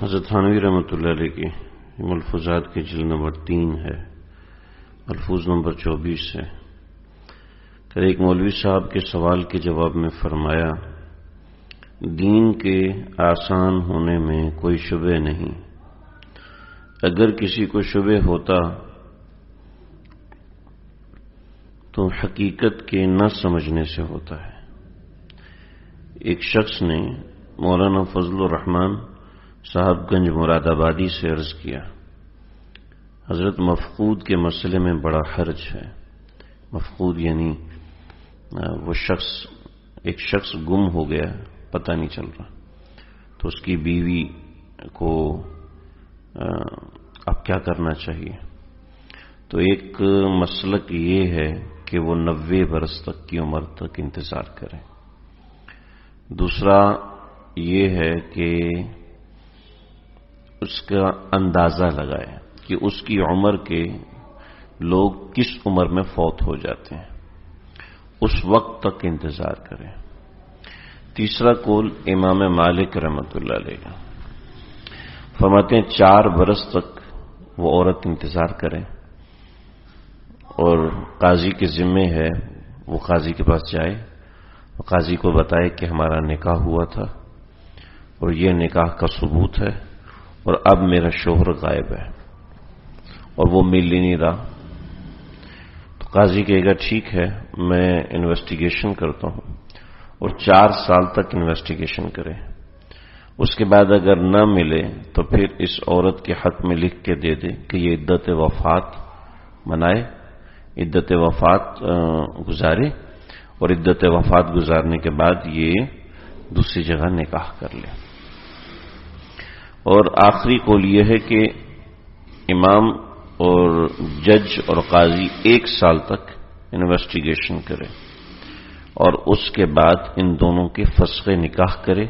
حضرت تھانوی رحمۃ اللہ علیہ کی ملفوظات کی جلد نمبر 3 ہے، ملفوظ نمبر 24 ہے۔ کہ ایک مولوی صاحب کے سوال کے جواب میں فرمایا، دین کے آسان ہونے میں کوئی شبہ نہیں، اگر کسی کو شبہ ہوتا تو حقیقت کے نہ سمجھنے سے ہوتا ہے۔ ایک شخص نے مولانا فضل الرحمان صاحب گنج مراد آبادی سے عرض کیا، حضرت مفقود کے مسئلے میں بڑا حرج ہے۔ مفقود یعنی وہ ایک شخص گم ہو گیا، پتہ نہیں چل رہا، تو اس کی بیوی کو اب کیا کرنا چاہیے؟ تو ایک مسلک یہ ہے کہ وہ 90 برس تک کی عمر تک انتظار کرے۔ دوسرا یہ ہے کہ اس کا اندازہ لگائے کہ اس کی عمر کے لوگ کس عمر میں فوت ہو جاتے ہیں، اس وقت تک انتظار کریں۔ تیسرا قول امام مالک رحمۃ اللہ علیہ کا، فرماتے ہیں 4 برس تک وہ عورت انتظار کرے اور قاضی کے ذمے ہے وہ قاضی کے پاس جائے اور قاضی کو بتائے کہ ہمارا نکاح ہوا تھا اور یہ نکاح کا ثبوت ہے اور اب میرا شوہر غائب ہے اور وہ مل ہی نہیں رہا۔ تو قاضی کہے گا ٹھیک ہے، میں انویسٹیگیشن کرتا ہوں، اور 4 سال تک انویسٹیگیشن کرے۔ اس کے بعد اگر نہ ملے تو پھر اس عورت کے حق میں لکھ کے دے دے کہ یہ عدت وفات منائے، عدت وفات گزارے، اور عدت وفات گزارنے کے بعد یہ دوسری جگہ نکاح کر لے۔ اور آخری قول یہ ہے کہ امام اور جج اور قاضی 1 سال تک انویسٹیگیشن کرے اور اس کے بعد ان دونوں کے فسخ نکاح کرے،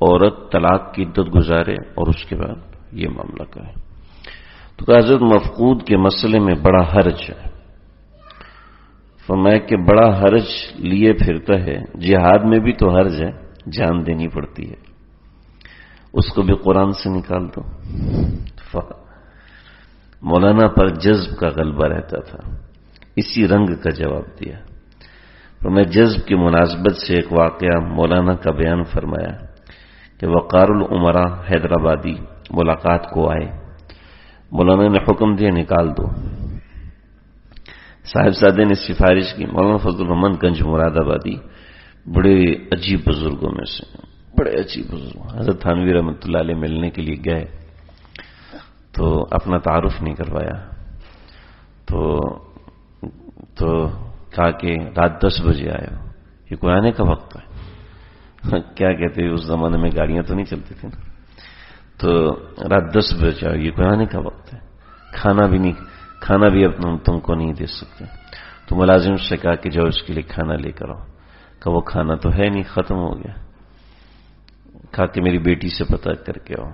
عورت طلاق کی عدت گزارے اور اس کے بعد یہ معاملہ کرے۔ تو حضرت مفقود کے مسئلے میں بڑا حرج ہے۔ فرمایا کہ بڑا حرج لیے پھرتا ہے، جہاد میں بھی تو حرج ہے، جان دینی پڑتی ہے، اس کو بھی قرآن سے نکال دو۔ مولانا پر جذب کا غلبہ رہتا تھا، اسی رنگ کا جواب دیا۔ تو میں جذب کی مناسبت سے ایک واقعہ مولانا کا بیان فرمایا کہ وقار العمراء حیدرآبادی ملاقات کو آئے، مولانا نے حکم دیا نکال دو۔ صاحبزادے نے سفارش کی، مولانا فضل الرحمان گنج مراد آبادی بڑے عجیب بزرگوں میں سے، بڑے عجیب بزرگ، حضرت تھانوی رحمۃ اللہ علیہ ملنے کے لیے گئے تو اپنا تعارف نہیں کروایا، تو کہا کہ رات 10 بجے آئے ہو، یہ کوئی آنے کا وقت ہے؟ کیا کہتے ہیں، اس زمانے میں گاڑیاں تو نہیں چلتی تھیں، تو رات 10 بجے آئے، یہ کوئی آنے کا وقت ہے؟ کھانا بھی اب تم کو نہیں دے سکتے۔ تو ملازم سے کہا کہ جاؤ اس کے لیے کھانا لے کر آؤ۔ کہ وہ کھانا تو ہے نہیں، ختم ہو گیا۔ کہا کہ میری بیٹی سے پتہ کر کے آؤ۔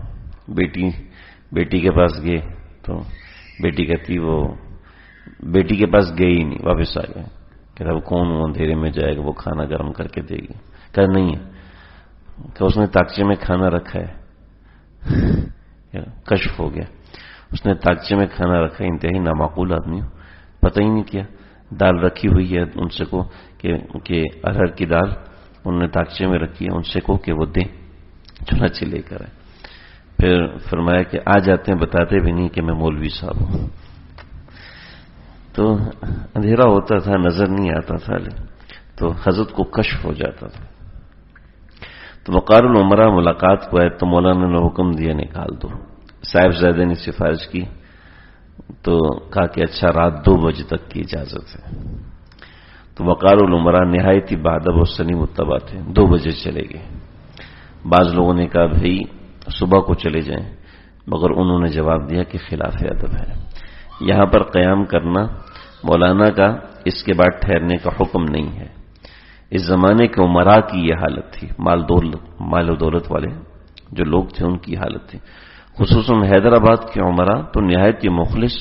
بیٹی کے پاس گئے تو بیٹی کہتی وہ بیٹی کے پاس گئی ہی نہیں، واپس آ گئے۔ کہتا وہ کون اندھیرے میں جائے گا، وہ کھانا گرم کر کے دے گی؟ کہا نہیں ہے، کہ اس نے تاکچے میں کھانا رکھا ہے۔ کشف ہو گیا، اس نے تاکچے میں کھانا رکھا ہے، انتہائی نامعقول آدمی ہو، پتہ ہی نہیں کیا۔ دال رکھی ہوئی ہے، ان سے کو کہ ارہر کی دال انہوں نے تاکچے میں رکھی ہے، ان سے کو کہ وہ دیں، چنانچہ لے کر آئے۔ پھر فرمایا کہ آ جاتے ہیں، بتاتے بھی نہیں کہ میں مولوی صاحب ہوں۔ تو اندھیرا ہوتا تھا، نظر نہیں آتا تھا، تو حضرت کو کشف ہو جاتا تھا۔ تو وقار العمراء ملاقات کو آئے تو مولانا نے حکم دیا نکال دو۔ صاحبزادے نے سفارش کی تو کہا کہ اچھا رات 2 بجے تک کی اجازت ہے۔ تو وقار العمراء نہایت ہی بادب و سنی متبع تھے، 2 بجے چلے گئے۔ بعض لوگوں نے کہا بھائی صبح کو چلے جائیں، مگر انہوں نے جواب دیا کہ خلاف ادب ہے، یہاں پر قیام کرنا مولانا کا اس کے بعد ٹھہرنے کا حکم نہیں ہے۔ اس زمانے کے عمراء کی یہ حالت تھی، مال و دولت والے جو لوگ تھے ان کی حالت تھی، خصوصاً حیدرآباد کے عمراء تو نہایت ہی مخلص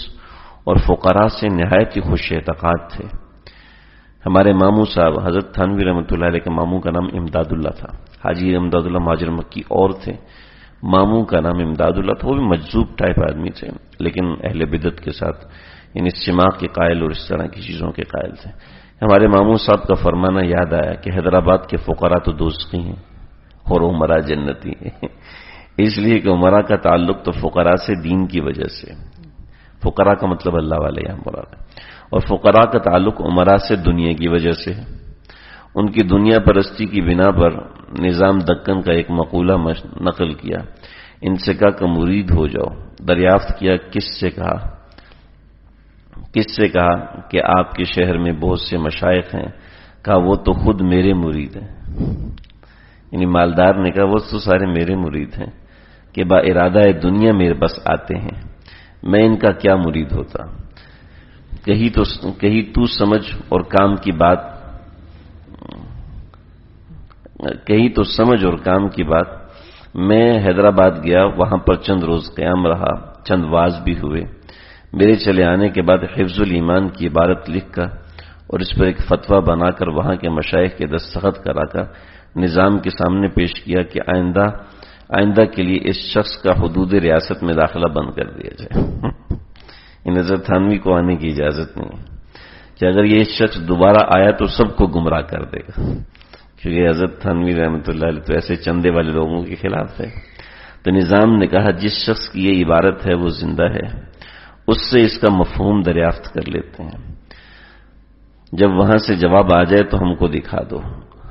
اور فقراء سے نہایت ہی خوش اعتقاد تھے۔ ہمارے ماموں صاحب حضرت تھانوی رحمۃ اللہ علیہ کے ماموں کا نام امداد اللہ تھا، حاجی امداد اللہ مہاجر مکی اور تھے، ماموں کا نام امداد اللہ تھا، وہ بھی مجذوب ٹائپ آدمی تھے، لیکن اہل بدعت کے ساتھ یعنی سماع کے قائل اور اس طرح کی چیزوں کے قائل تھے۔ ہمارے ماموں صاحب کا فرمانا یاد آیا کہ حیدرآباد کے فقراء تو دوزخی ہیں اور عمرہ جنتی ہیں، اس لیے کہ عمرہ کا تعلق تو فقراء سے دین کی وجہ سے، فقراء کا مطلب اللہ والے یہاں مراد ہے، اور فقراء کا تعلق عمرہ سے دنیا کی وجہ سے ہے۔ ان کی دنیا پرستی کی بنا پر نظام دکن کا ایک مقولہ نقل کیا، ان سے کہا کہ مرید ہو جاؤ۔ دریافت کیا کس سے کہا کہ آپ کے شہر میں بہت سے مشائخ ہیں، کہا وہ تو خود میرے مرید ہیں، یعنی مالدار نے کہا وہ تو سارے میرے مرید ہیں کہ با ارادہ دنیا میرے پاس آتے ہیں، میں ان کا کیا مرید ہوتا۔ کہیں تو سمجھ اور کام کی بات میں حیدرآباد گیا، وہاں پر چند روز قیام رہا، چند واز بھی ہوئے۔ میرے چلے آنے کے بعد حفظ الایمان کی عبارت لکھ کر اور اس پر ایک فتویٰ بنا کر وہاں کے مشائخ کے دستخط کرا کر نظام کے سامنے پیش کیا کہ آئندہ کے لیے اس شخص کا حدود ریاست میں داخلہ بند کر دیا جائے۔ حضرت تھانوی کو آنے کی اجازت نہیں ہے کہ اگر یہ شخص دوبارہ آیا تو سب کو گمراہ کر دے گا، کیونکہ حضرت تھانوی رحمۃ اللہ علیہ تو ایسے چندے والے لوگوں کے خلاف ہے۔ تو نظام نے کہا جس شخص کی یہ عبارت ہے وہ زندہ ہے، اس سے اس کا مفہوم دریافت کر لیتے ہیں، جب وہاں سے جواب آ جائے تو ہم کو دکھا دو،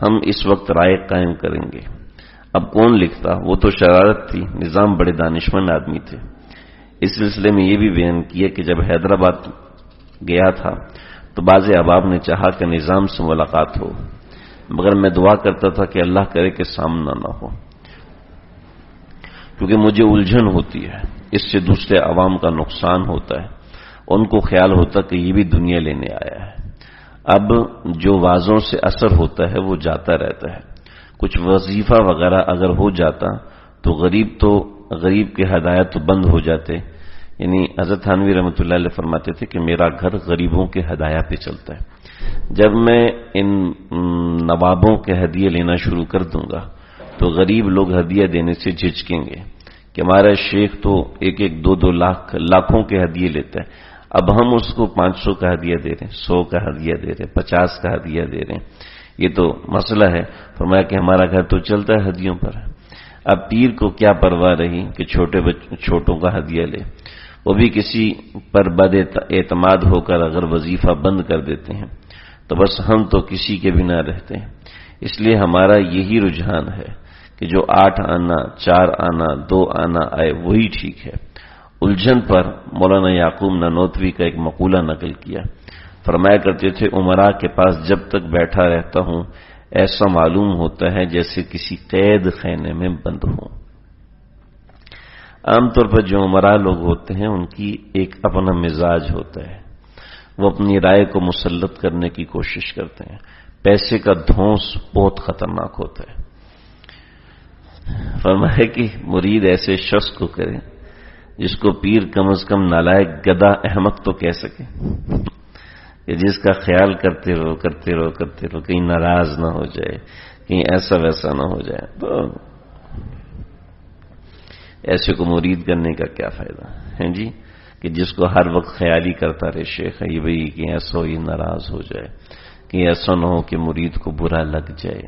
ہم اس وقت رائے قائم کریں گے۔ اب کون لکھتا؟ وہ تو شرارت تھی، نظام بڑے دانشمند آدمی تھے۔ اس سلسلے میں یہ بھی بیان کیا کہ جب حیدرآباد گیا تھا تو بعض احباب نے چاہا کہ نظام سے ملاقات ہو، مگر میں دعا کرتا تھا کہ اللہ کرے کہ سامنا نہ ہو، کیونکہ مجھے الجھن ہوتی ہے، اس سے دوسرے عوام کا نقصان ہوتا ہے، ان کو خیال ہوتا کہ یہ بھی دنیا لینے آیا ہے۔ اب جو وعظوں سے اثر ہوتا ہے وہ جاتا رہتا ہے، کچھ وظیفہ وغیرہ اگر ہو جاتا تو غریب کے ہدایات تو بند ہو جاتے، یعنی حضرت تھانوی رحمۃ اللہ علیہ فرماتے تھے کہ میرا گھر غریبوں کے ہدایات پہ چلتا ہے، جب میں ان نوابوں کے ہدیے لینا شروع کر دوں گا تو غریب لوگ ہدیہ دینے سے جھجکیں گے کہ ہمارا شیخ تو 1-2 لاکھوں کے ہدیے لیتا ہے، اب ہم اس کو 500 کا ہدیہ دے رہے ہیں، 100 کا ہدیہ دے رہے ہیں، 50 کا ہدیہ دے رہے ہیں، یہ تو مسئلہ ہے۔ فرمایا کہ ہمارا گھر تو چلتا ہے ہدیوں پر۔ اب پیر کو کیا پرواہ رہی کہ چھوٹوں کا ہدیہ لے، وہ بھی کسی پر بد اعتماد ہو کر اگر وظیفہ بند کر دیتے ہیں تو بس ہم تو کسی کے بنا رہتے ہیں۔ اس لیے ہمارا یہی رجحان ہے کہ جو 8 آنا، 4 آنا، 2 آنا آئے وہی ٹھیک ہے۔ الجھن پر مولانا یعقوب نانوتوی کا ایک مقولہ نقل کیا، فرمایا کرتے تھے عمراء کے پاس جب تک بیٹھا رہتا ہوں ایسا معلوم ہوتا ہے جیسے کسی قید خانے میں بند ہوں۔ عام طور پر جو عمراء لوگ ہوتے ہیں ان کی ایک اپنا مزاج ہوتا ہے، وہ اپنی رائے کو مسلط کرنے کی کوشش کرتے ہیں، پیسے کا دھونس بہت خطرناک ہوتا ہے۔ فرمایا کہ مرید ایسے شخص کو کرے جس کو پیر کم از کم نالائق گدھا احمق تو کہہ سکے، کہ جس کا خیال کرتے رہو کہیں ناراض نہ ہو جائے، کہیں ایسا ویسا نہ ہو جائے، تو ایسے کو مرید کرنے کا کیا فائدہ ہے جی، کہ جس کو ہر وقت خیالی کرتا رہے شیخ ہے یہ بھئی کہ ایسا ہو یہ ناراض ہو جائے، کہ ایسا نہ ہو کہ مرید کو برا لگ جائے،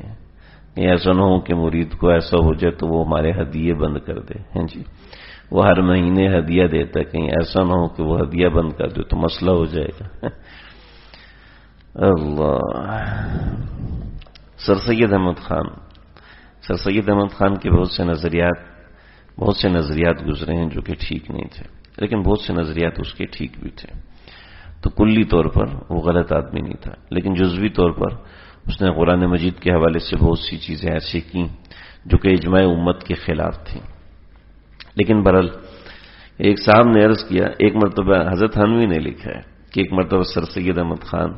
کہ ایسا نہ ہو کہ مرید کو ایسا ہو جائے تو وہ ہمارے ہدیے بند کر دے ہیں جی، وہ ہر مہینے ہدیہ دیتا ہے، کہیں ایسا نہ ہو کہ وہ ہدیہ بند کر دے تو مسئلہ ہو جائے گا۔ اللہ۔ سر سید احمد خان کے بہت سے نظریات گزرے ہیں جو کہ ٹھیک نہیں تھے، لیکن بہت سے نظریات اس کے ٹھیک بھی تھے، تو کلی طور پر وہ غلط آدمی نہیں تھا، لیکن جزوی طور پر اس نے قرآن مجید کے حوالے سے بہت سی چیزیں ایسی کی جو کہ اجماع امت کے خلاف تھیں۔ لیکن برحال ایک صاحب نے عرض کیا، ایک مرتبہ حضرت تھانوی نے لکھا ہے کہ ایک مرتبہ سر سید احمد خان،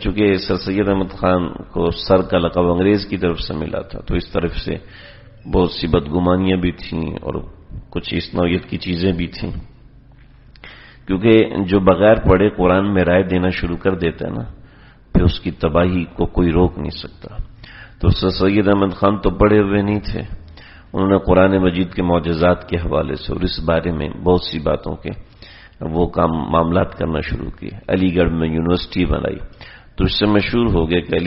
چونکہ سر سید احمد خان کو سر کا لقب انگریز کی طرف سے ملا تھا تو اس طرف سے بہت سی بدگمانیاں بھی تھیں اور کچھ اس نوعیت کی چیزیں بھی تھیں، کیونکہ جو بغیر پڑھے قرآن میں رائے دینا شروع کر دیتا ہے نا پھر اس کی تباہی کو کوئی روک نہیں سکتا۔ تو سر سید احمد خان تو پڑھے ہوئے نہیں تھے، انہوں نے قرآن مجید کے معجزات کے حوالے سے اور اس بارے میں بہت سی باتوں کے وہ معاملات کرنا شروع کیے. علی گڑھ میں یونیورسٹی بنائی تو اس سے مشہور ہو گیا کہ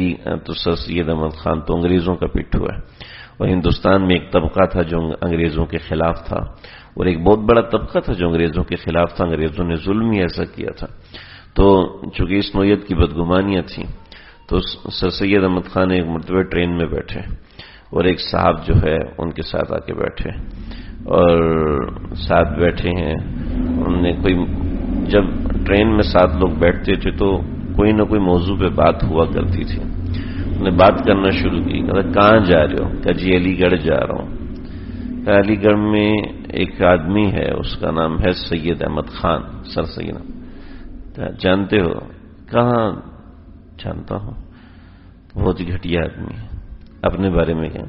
تو سر سید احمد خان تو انگریزوں کا پٹھو ہے، اور ہندوستان میں ایک طبقہ تھا جو انگریزوں کے خلاف تھا، اور ایک بہت بڑا طبقہ تھا جو انگریزوں کے خلاف تھا. انگریزوں نے ظلم ہی ایسا کیا تھا. تو چونکہ اس نوعیت کی بدگمانیاں تھیں تو سر سید احمد خان ایک مرتبہ ٹرین میں بیٹھے اور ایک صاحب جو ہے ان کے ساتھ آ کے بیٹھے، اور ساتھ بیٹھے ہیں. انہوں نے جب ٹرین میں 7 لوگ بیٹھتے تھے تو کوئی نہ کوئی موضوع پہ بات ہوا کرتی تھی. انہوں نے بات کرنا شروع کی. کہا کہاں جا رہے ہو؟ کہا جی علی گڑھ جا رہا ہوں. کہا علی گڑھ میں ایک آدمی ہے اس کا نام ہے سید احمد خان، سر سید. جانتے ہو؟ کہاں جانتا ہوں، بہت ہی گھٹیا آدمی ہے. اپنے بارے میں کیا؟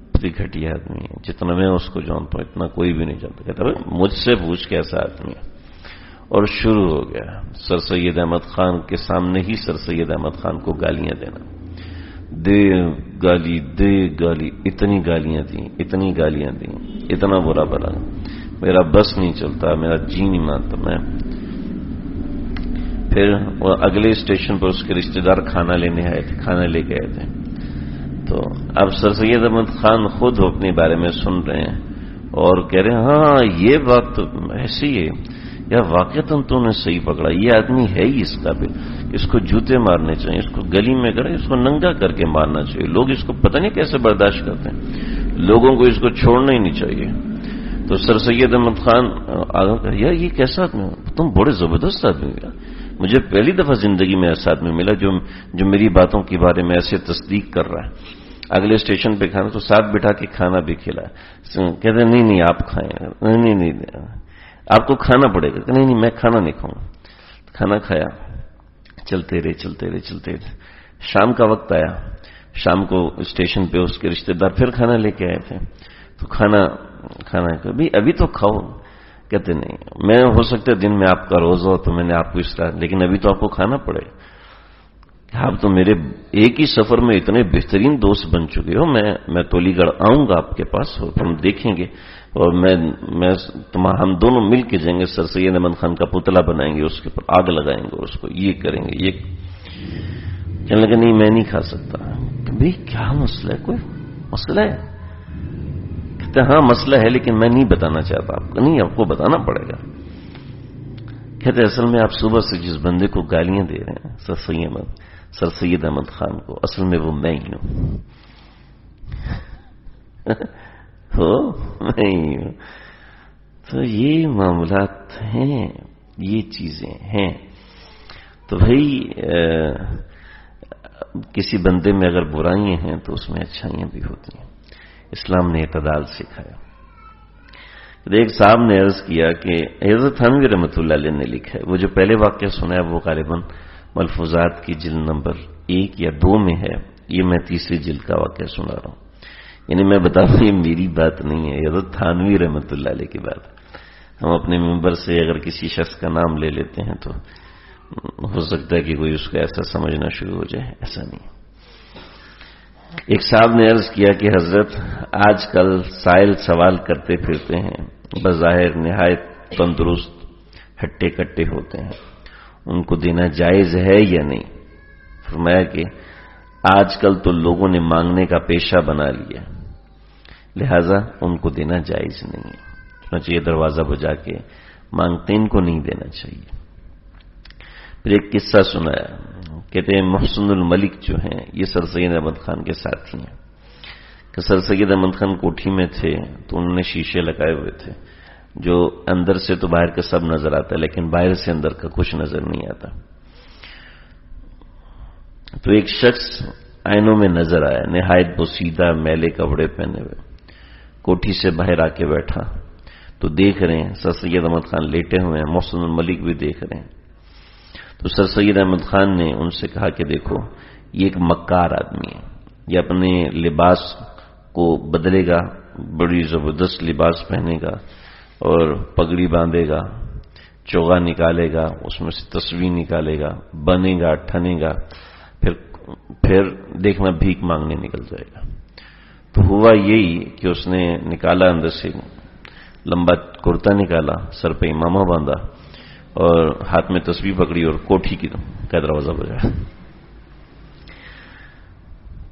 بہت ہی گھٹیا آدمی ہے، جتنا میں اس کو جانتا ہوں اتنا کوئی بھی نہیں جانتا. کہتا مجھ سے پوچھ کیسا آدمی ہے. اور شروع ہو گیا سر سید احمد خان کے سامنے ہی سر سید احمد خان کو گالیاں دینا. دے گالی، اتنی گالیاں دیں، اتنا برا بلا. میرا بس نہیں چلتا، میرا جی نہیں مانتا. میں پھر اگلے اسٹیشن پر اس کے رشتہ دار کھانا لینے آئے تھے، کھانا لے کے آئے تھے. تو اب سر سید احمد خان خود اپنے بارے میں سن رہے ہیں اور کہہ رہے ہیں ہاں یہ بات تو ایسی ہے یا واقعتاً تو نے صحیح پکڑا، یہ آدمی ہے ہی اس قابل، اس کو جوتے مارنے چاہیے، اس کو گلی میں کرے، اس کو ننگا کر کے مارنا چاہیے. لوگ اس کو پتہ نہیں کیسے برداشت کرتے ہیں، لوگوں کو اس کو چھوڑنا ہی نہیں چاہیے. تو سر سید احمد خان آگے کہا یار یہ کیسا آدمی ہو؟ تم بڑے زبردست آدمی ہو. مجھے پہلی دفعہ زندگی میں ایسا آدمی ملا جو میری باتوں کے بارے میں ایسے تصدیق کر رہا ہے. اگلے اسٹیشن پہ کھانا تو ساتھ بٹھا کے کھانا بھی کھلا. کہتے نہیں آپ کھائیں. نہیں آپ کو کھانا پڑے گا. نہیں میں کھانا نہیں کھاؤں. کھانا کھایا. چلتے رہے. شام کا وقت آیا. شام کو اسٹیشن پہ اس کے رشتہ دار پھر کھانا لے کے آئے تھے. تو کھانا ابھی تو کھاؤ. کہتے نہیں میں ہو سکتا ہے دن میں آپ کا روزہ ہو تو میں نے آپ کو اس طرح، لیکن ابھی تو آپ کو کھانا پڑے. آپ تو میرے ایک ہی سفر میں اتنے بہترین دوست بن چکے ہو. میں تو علی گڑھ آؤں گا آپ کے پاس اور ہم دیکھیں گے، اور ہم دونوں مل کے جائیں گے، سر سید احمد خان کا پتلا بنائیں گے، اس کے اوپر آگ لگائیں گے، اس کو یہ کریں گے. یہ کہنے لگا نہیں میں نہیں کھا سکتا. بھائی کیا مسئلہ ہے؟ کوئی مسئلہ ہے؟ کہتے ہاں مسئلہ ہے لیکن میں نہیں بتانا چاہتا آپ کو. نہیں آپ کو بتانا پڑے گا. کہتے اصل میں آپ صبح سے جس بندے کو گالیاں دے رہے ہیں سر سید احمد خان کو، اصل میں وہ میں ہی ہوں. تو یہ معاملات ہیں، یہ چیزیں ہیں. تو بھائی کسی بندے میں اگر برائیاں ہیں تو اس میں اچھائیاں بھی ہوتی ہیں. اسلام نے اعتدال سکھایا. ایک صاحب نے عرض کیا کہ حضرت تھانوی رحمۃ اللہ علیہ نے لکھا ہے، وہ جو پہلے واقعہ سنا ہے وہ غالباً ملفوظات کی جلد نمبر 1 یا 2 میں ہے. یہ میں تیسری جلد کا واقعہ سنا رہا ہوں. یعنی میں بتا رہا ہوں یہ میری بات نہیں ہے، حضرت تھانوی رحمۃ اللہ علیہ کی بات. ہم اپنے ممبر سے اگر کسی شخص کا نام لے لیتے ہیں تو ہو سکتا ہے کہ کوئی اس کو ایسا سمجھنا شروع ہو جائے. ایسا نہیں. ایک صاحب نے عرض کیا کہ حضرت آج کل سائل سوال کرتے پھرتے ہیں، بظاہر نہایت تندرست ہٹے کٹے ہوتے ہیں، ان کو دینا جائز ہے یا نہیں؟ فرمایا کہ آج کل تو لوگوں نے مانگنے کا پیشہ بنا لیا، لہذا ان کو دینا جائز نہیں ہے. چنانچہ یہ دروازہ بجا کے مانگتے ان کو نہیں دینا چاہیے. پھر ایک قصہ سنایا. کہتے ہیں محسن الملک جو ہیں یہ سر سید احمد خان کے ساتھی ہیں. کہ سر سید احمد خان کوٹھی میں تھے تو انہوں نے شیشے لگائے ہوئے تھے جو اندر سے تو باہر کا سب نظر آتا ہے لیکن باہر سے اندر کا کچھ نظر نہیں آتا. تو ایک شخص آئینوں میں نظر آیا، نہایت بوسیدہ میلے کپڑے پہنے ہوئے، کوٹھی سے باہر آ کے بیٹھا. تو دیکھ رہے ہیں سر سید احمد خان لیٹے ہوئے ہیں، محسن الملک بھی دیکھ رہے ہیں. تو سر سید احمد خان نے ان سے کہا کہ دیکھو یہ ایک مکار آدمی ہے، یہ اپنے لباس کو بدلے گا، بڑی زبردست لباس پہنے گا اور پگڑی باندھے گا، چوغا نکالے گا، اس میں سے تسبیح نکالے گا، بنے گا، ٹھنے گا، پھر دیکھنا بھیک مانگنے نکل جائے گا. تو ہوا یہی کہ اس نے نکالا اندر سے لمبا کرتا نکالا، سر پہ امامہ باندھا اور ہاتھ میں تسبیح پکڑی اور کوٹھی کا دروازہ بجایا۔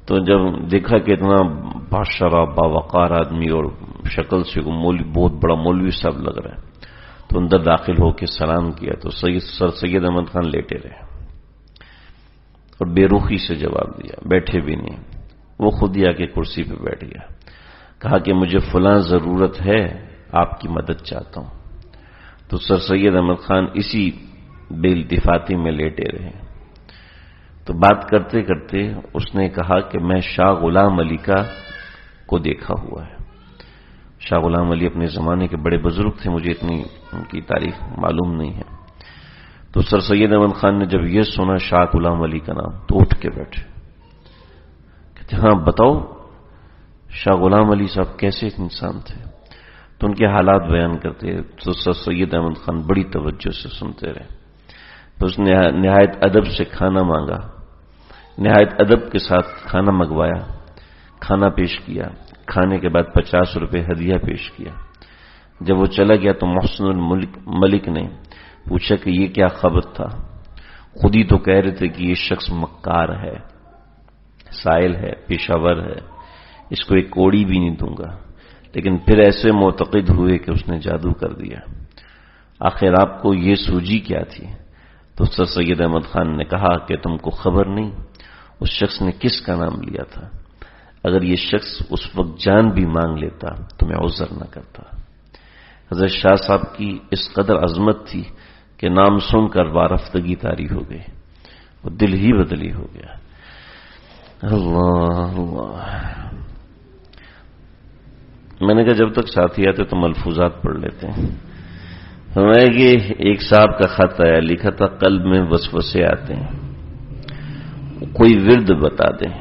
تو جب دیکھا کہ اتنا بادشاہ باوقار آدمی اور شکل سے مولوی، بہت بڑا مولوی صاحب لگ رہا ہے، تو اندر داخل ہو کے سلام کیا تو سر سید احمد خان لیٹے رہے اور بے رخی سے جواب دیا، بیٹھے بھی نہیں۔ وہ خود ہی آ کے کرسی پہ بیٹھ گیا، کہا کہ مجھے فلاں ضرورت ہے، آپ کی مدد چاہتا ہوں۔ تو سر سید احمد خان اسی بے التفاتی میں لیٹے رہے۔ تو بات کرتے کرتے اس نے کہا کہ میں شاہ غلام علی کو دیکھا ہوا ہے۔ شاہ غلام علی اپنے زمانے کے بڑے بزرگ تھے، مجھے اتنی ان کی تاریخ معلوم نہیں ہے۔ تو سر سید احمد خان نے جب یہ سنا شاہ غلام علی کا نام تو اٹھ کے بیٹھے، کہتے ہاں بتاؤ شاہ غلام علی صاحب کیسے انسان تھے؟ تو ان کے حالات بیان کرتے تو سر سید احمد خان بڑی توجہ سے سنتے رہے۔ تو اس نے نہایت ادب سے کھانا مانگا، نہایت ادب کے ساتھ کھانا منگوایا، کھانا پیش کیا، کھانے کے بعد 50 روپے ہدیہ پیش کیا۔ جب وہ چلا گیا تو محسن الملک نے پوچھا کہ یہ کیا خبر تھا؟ خود ہی تو کہہ رہے تھے کہ یہ شخص مکار ہے، سائل ہے، پیشہ ور ہے، اس کو ایک کوڑی بھی نہیں دوں گا، لیکن پھر ایسے معتقد ہوئے کہ اس نے جادو کر دیا۔ آخر آپ کو یہ سوجی کیا تھی؟ تو سر سید احمد خان نے کہا کہ تم کو خبر نہیں اس شخص نے کس کا نام لیا تھا؟ اگر یہ شخص اس وقت جان بھی مانگ لیتا تو میں عذر نہ کرتا۔ حضرت شاہ صاحب کی اس قدر عظمت تھی کہ نام سن کر وارفتگی طاری ہو گئی، وہ دل ہی بدلی ہو گیا۔ اللہ اللہ۔ میں نے کہا جب تک ساتھی آتے تو ملفوظات پڑھ لیتے ہیں۔ ہمیں کہ ایک صاحب کا خط آیا، لکھا تھا قلب میں وسوسے آتے ہیں، کوئی ورد بتا دیں۔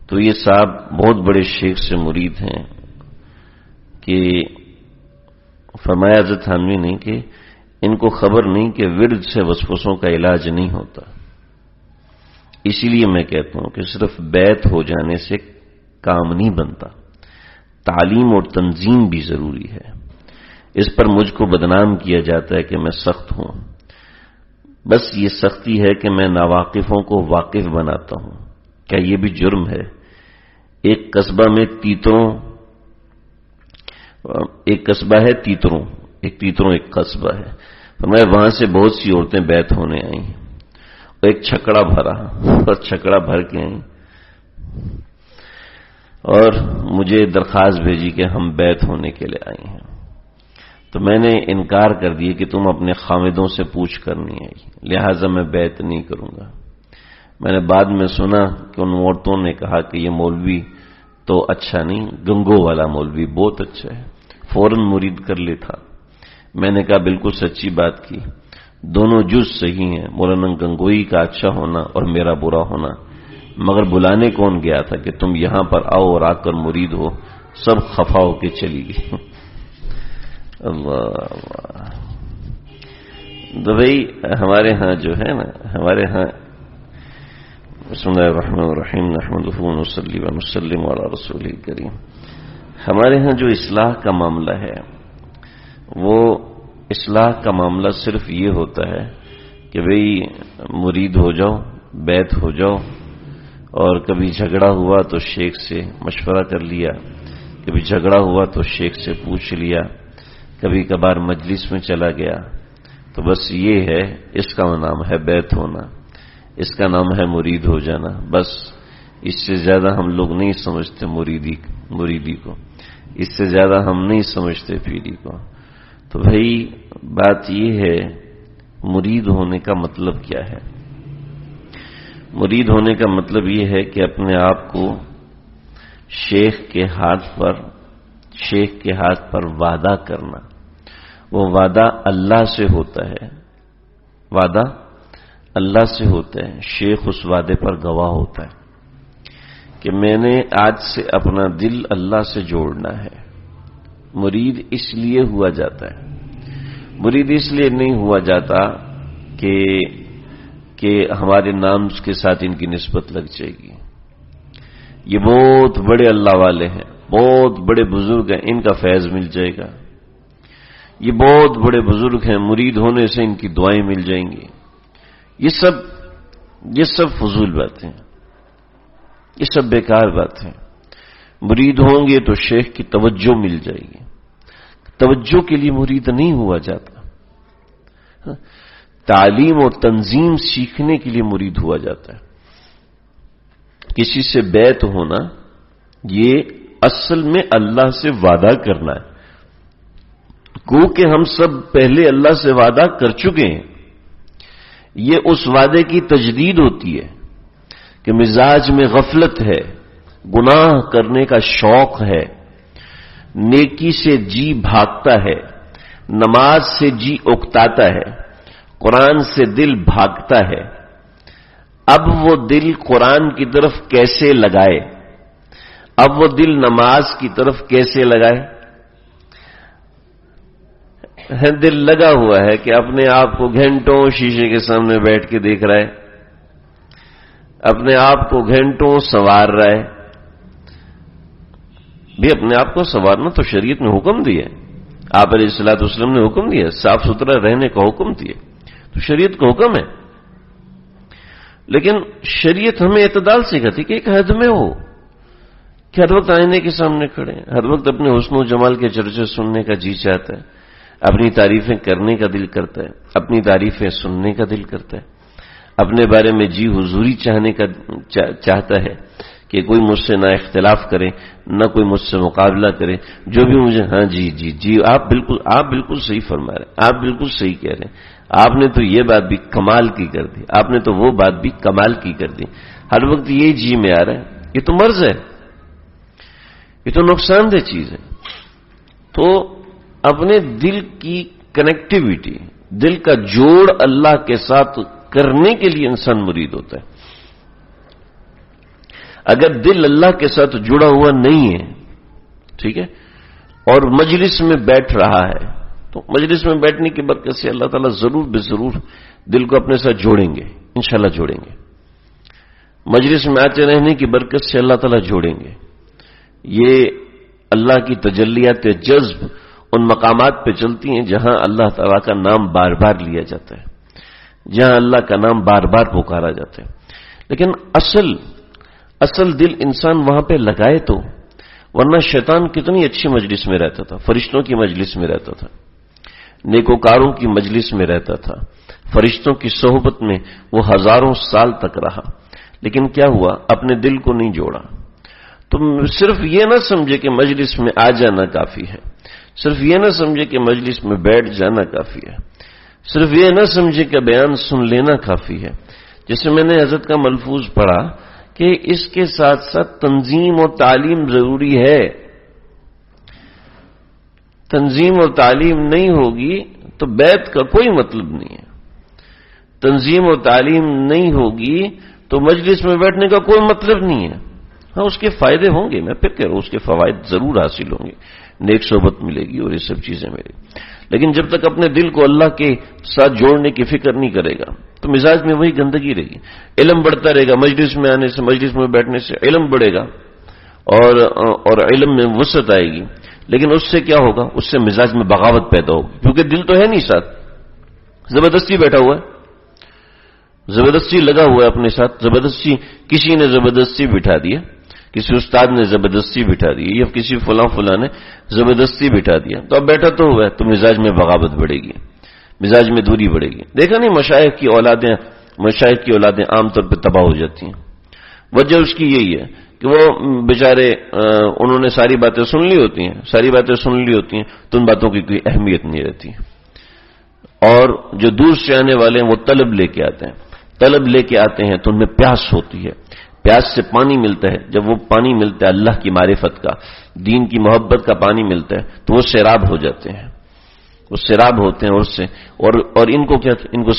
تو یہ صاحب بہت بڑے شیخ سے مرید ہیں کہ فرمایا حضرت تھانوی نے کہ ان کو خبر نہیں کہ ورد سے وسوسوں کا علاج نہیں ہوتا، اسی لیے میں کہتا ہوں کہ صرف بیت ہو جانے سے کام نہیں بنتا، تعلیم اور تنظیم بھی ضروری ہے۔ اس پر مجھ کو بدنام کیا جاتا ہے کہ میں سخت ہوں، بس یہ سختی ہے کہ میں ناواقفوں کو واقف بناتا ہوں۔ کیا یہ بھی جرم ہے؟ ایک قصبہ میں ایک قصبہ ہے تیتروں، ایک قصبہ ہے، فرمایا وہاں سے بہت سی عورتیں بیت ہونے آئیں اور ایک چھکڑا بھرا اور چھکڑا بھر کے آئیں اور مجھے درخواست بھیجی کہ ہم بیت ہونے کے لیے آئے ہیں۔ تو میں نے انکار کر دیا کہ تم اپنے خامدوں سے پوچھ کر نہیں آئی، لہٰذا میں بیت نہیں کروں گا۔ میں نے بعد میں سنا کہ ان عورتوں نے کہا کہ یہ مولوی تو اچھا نہیں، گنگو والا مولوی بہت اچھا ہے، فوراً مرید کر لیتا۔ میں نے کہا بالکل سچی بات کی، دونوں جز صحیح ہیں، مولانا گنگوئی کا اچھا ہونا اور میرا برا ہونا، مگر بلانے کون گیا تھا کہ تم یہاں پر آؤ اور آ کر مرید ہو؟ سب خفا ہو کے چلی گئی۔ اللہ تو بھائی ہمارے ہاں جو ہے نا، ہمارے ہاں بسم اللہ الرحمن الرحیم نحمدہ ونصلی ونسلم علی رسولہ الکریم، ہمارے ہاں جو اصلاح کا معاملہ ہے وہ اصلاح کا معاملہ صرف یہ ہوتا ہے کہ بھئی مرید ہو جاؤ، بیت ہو جاؤ، اور کبھی جھگڑا ہوا تو شیخ سے مشورہ کر لیا، کبھی جھگڑا ہوا تو شیخ سے پوچھ لیا، کبھی کبھار مجلس میں چلا گیا، تو بس یہ ہے، اس کا نام ہے بیت ہونا، اس کا نام ہے مرید ہو جانا۔ بس اس سے زیادہ ہم لوگ نہیں سمجھتے مریدی کو، اس سے زیادہ ہم نہیں سمجھتے پیری کو۔ تو بھائی بات یہ ہے مرید ہونے کا مطلب کیا ہے؟ مرید ہونے کا مطلب یہ ہے کہ اپنے آپ کو شیخ کے ہاتھ پر وعدہ کرنا۔ وہ وعدہ اللہ سے ہوتا ہے، وعدہ اللہ سے ہوتا ہے، شیخ اس وعدے پر گواہ ہوتا ہے کہ میں نے آج سے اپنا دل اللہ سے جوڑنا ہے۔ مرید اس لیے ہوا جاتا ہے، مرید اس لیے نہیں ہوا جاتا کہ ہمارے نام کے ساتھ ان کی نسبت لگ جائے گی، یہ بہت بڑے اللہ والے ہیں، بہت بڑے بزرگ ہیں، ان کا فیض مل جائے گا، یہ بہت بڑے بزرگ ہیں، مرید ہونے سے ان کی دعائیں مل جائیں گی. یہ سب فضول باتیں ہیں، یہ سب بیکار باتیں. مرید ہوں گے تو شیخ کی توجہ مل جائے گی. توجہ کے لیے مرید نہیں ہوا جاتا، تعلیم اور تنظیم سیکھنے کے لیے مرید ہوا جاتا ہے. کسی سے بیعت ہونا یہ اصل میں اللہ سے وعدہ کرنا ہے. گو کہ ہم سب پہلے اللہ سے وعدہ کر چکے ہیں، یہ اس وعدے کی تجدید ہوتی ہے کہ مزاج میں غفلت ہے، گناہ کرنے کا شوق ہے، نیکی سے جی بھاگتا ہے، نماز سے جی اکتاتا ہے، قرآن سے دل بھاگتا ہے. اب وہ دل قرآن کی طرف کیسے لگائے؟ اب وہ دل نماز کی طرف کیسے لگائے؟ دل لگا ہوا ہے کہ اپنے آپ کو گھنٹوں شیشے کے سامنے بیٹھ کے دیکھ رہا ہے، اپنے آپ کو گھنٹوں سنوار رہا ہے. بھی اپنے آپ کو سنوارنا تو شریعت نے حکم دیا ہے، آپ علیہ الصلوۃ والسلام نے حکم دیا، صاف ستھرا رہنے کا حکم دیا، تو شریعت کا حکم ہے. لیکن شریعت ہمیں اعتدال سکھاتی کہ ایک حد میں ہو، کہ ہر وقت آئینے کے سامنے کھڑے ہیں، ہر وقت اپنے حسن و جمال کے چرچے سننے کا جی چاہتا ہے، اپنی تعریفیں کرنے کا دل کرتا ہے، اپنی تعریفیں سننے کا دل کرتا ہے، اپنے بارے میں جی حضوری چاہنے کا چاہتا ہے کہ کوئی مجھ سے نہ اختلاف کرے، نہ کوئی مجھ سے مقابلہ کرے، جو بھی مجھے ہاں جی جی جی آپ بالکل صحیح فرما رہے ہیں، آپ بالکل صحیح کہہ رہے ہیں، آپ نے تو یہ بات بھی کمال کی کر دی، آپ نے تو وہ بات بھی کمال کی کر دی. ہر وقت یہ جی میں آ رہا ہے، یہ تو مرض ہے، یہ تو نقصان دہ چیز ہے. تو اپنے دل کی کنیکٹیویٹی، دل کا جوڑ اللہ کے ساتھ کرنے کے لیے انسان مرید ہوتا ہے. اگر دل اللہ کے ساتھ جڑا ہوا نہیں ہے، ٹھیک ہے، اور مجلس میں بیٹھ رہا ہے، تو مجلس میں بیٹھنے کی برکت سے اللہ تعالیٰ ضرور بے ضرور دل کو اپنے ساتھ جوڑیں گے، انشاءاللہ جوڑیں گے. مجلس میں آتے رہنے کی برکت سے اللہ تعالیٰ جوڑیں گے. یہ اللہ کی تجلیات جذب ان مقامات پہ چلتی ہیں جہاں اللہ تعالیٰ کا نام بار بار لیا جاتا ہے، جہاں اللہ کا نام بار بار پکارا جاتا ہے. لیکن اصل دل انسان وہاں پہ لگائے تو، ورنہ شیطان کتنی اچھی مجلس میں رہتا تھا، فرشتوں کی مجلس میں رہتا تھا، نیکوکاروں کی مجلس میں رہتا تھا، فرشتوں کی صحبت میں وہ ہزاروں سال تک رہا. لیکن کیا ہوا؟ اپنے دل کو نہیں جوڑا. تم صرف یہ نہ سمجھے کہ مجلس میں آ جانا کافی ہے، صرف یہ نہ سمجھے کہ مجلس میں بیٹھ جانا کافی ہے، صرف یہ نہ سمجھے کہ بیان سن لینا کافی ہے. جیسے میں نے حضرت کا ملفوظ پڑھا کہ اس کے ساتھ ساتھ تنظیم اور تعلیم ضروری ہے. تنظیم اور تعلیم نہیں ہوگی تو بیعت کا کوئی مطلب نہیں ہے. تنظیم اور تعلیم نہیں ہوگی تو مجلس میں بیٹھنے کا کوئی مطلب نہیں ہے. ہاں اس کے فائدے ہوں گے، میں پھر کہہ رہا ہوں اس کے فوائد ضرور حاصل ہوں گے، نیک صحبت ملے گی اور یہ سب چیزیں ملے گی. لیکن جب تک اپنے دل کو اللہ کے ساتھ جوڑنے کی فکر نہیں کرے گا تو مزاج میں وہی گندگی رہے گی. علم بڑھتا رہے گا، مجلس میں آنے سے، مجلس میں بیٹھنے سے علم بڑھے گا اور علم میں وسعت آئے گی. لیکن اس سے کیا ہوگا؟ اس سے مزاج میں بغاوت پیدا ہوگی، کیونکہ دل تو ہے نہیں ساتھ، زبردستی بیٹھا ہوا ہے، زبردستی لگا ہوا ہے اپنے ساتھ، زبردستی کسی نے زبردستی بٹھا دیا، کسی استاد نے زبردستی بٹھا دی یا کسی فلاں نے زبردستی بٹھا دیا، تو اب بیٹھا تو ہوا ہے، تو مزاج میں بغاوت بڑھے گی، مزاج میں دوری بڑھے گی. دیکھا نہیں مشائخ کی اولادیں عام طور پہ تباہ ہو جاتی ہیں. وجہ اس کی یہی ہے کہ وہ بیچارے انہوں نے ساری باتیں سن لی ہوتی ہیں تو ان باتوں کی کوئی اہمیت نہیں رہتی. اور جو دور سے آنے والے ہیں وہ طلب لے کے آتے ہیں تو ان میں پیاس ہوتی ہے، پیاس سے پانی ملتا ہے. جب وہ پانی ملتا ہے اللہ کی معرفت کا، دین کی محبت کا پانی ملتا ہے تو وہ سیراب ہو جاتے ہیں، وہ سیراب ہوتے ہیں اور سے اور ان کو کیا، ان کو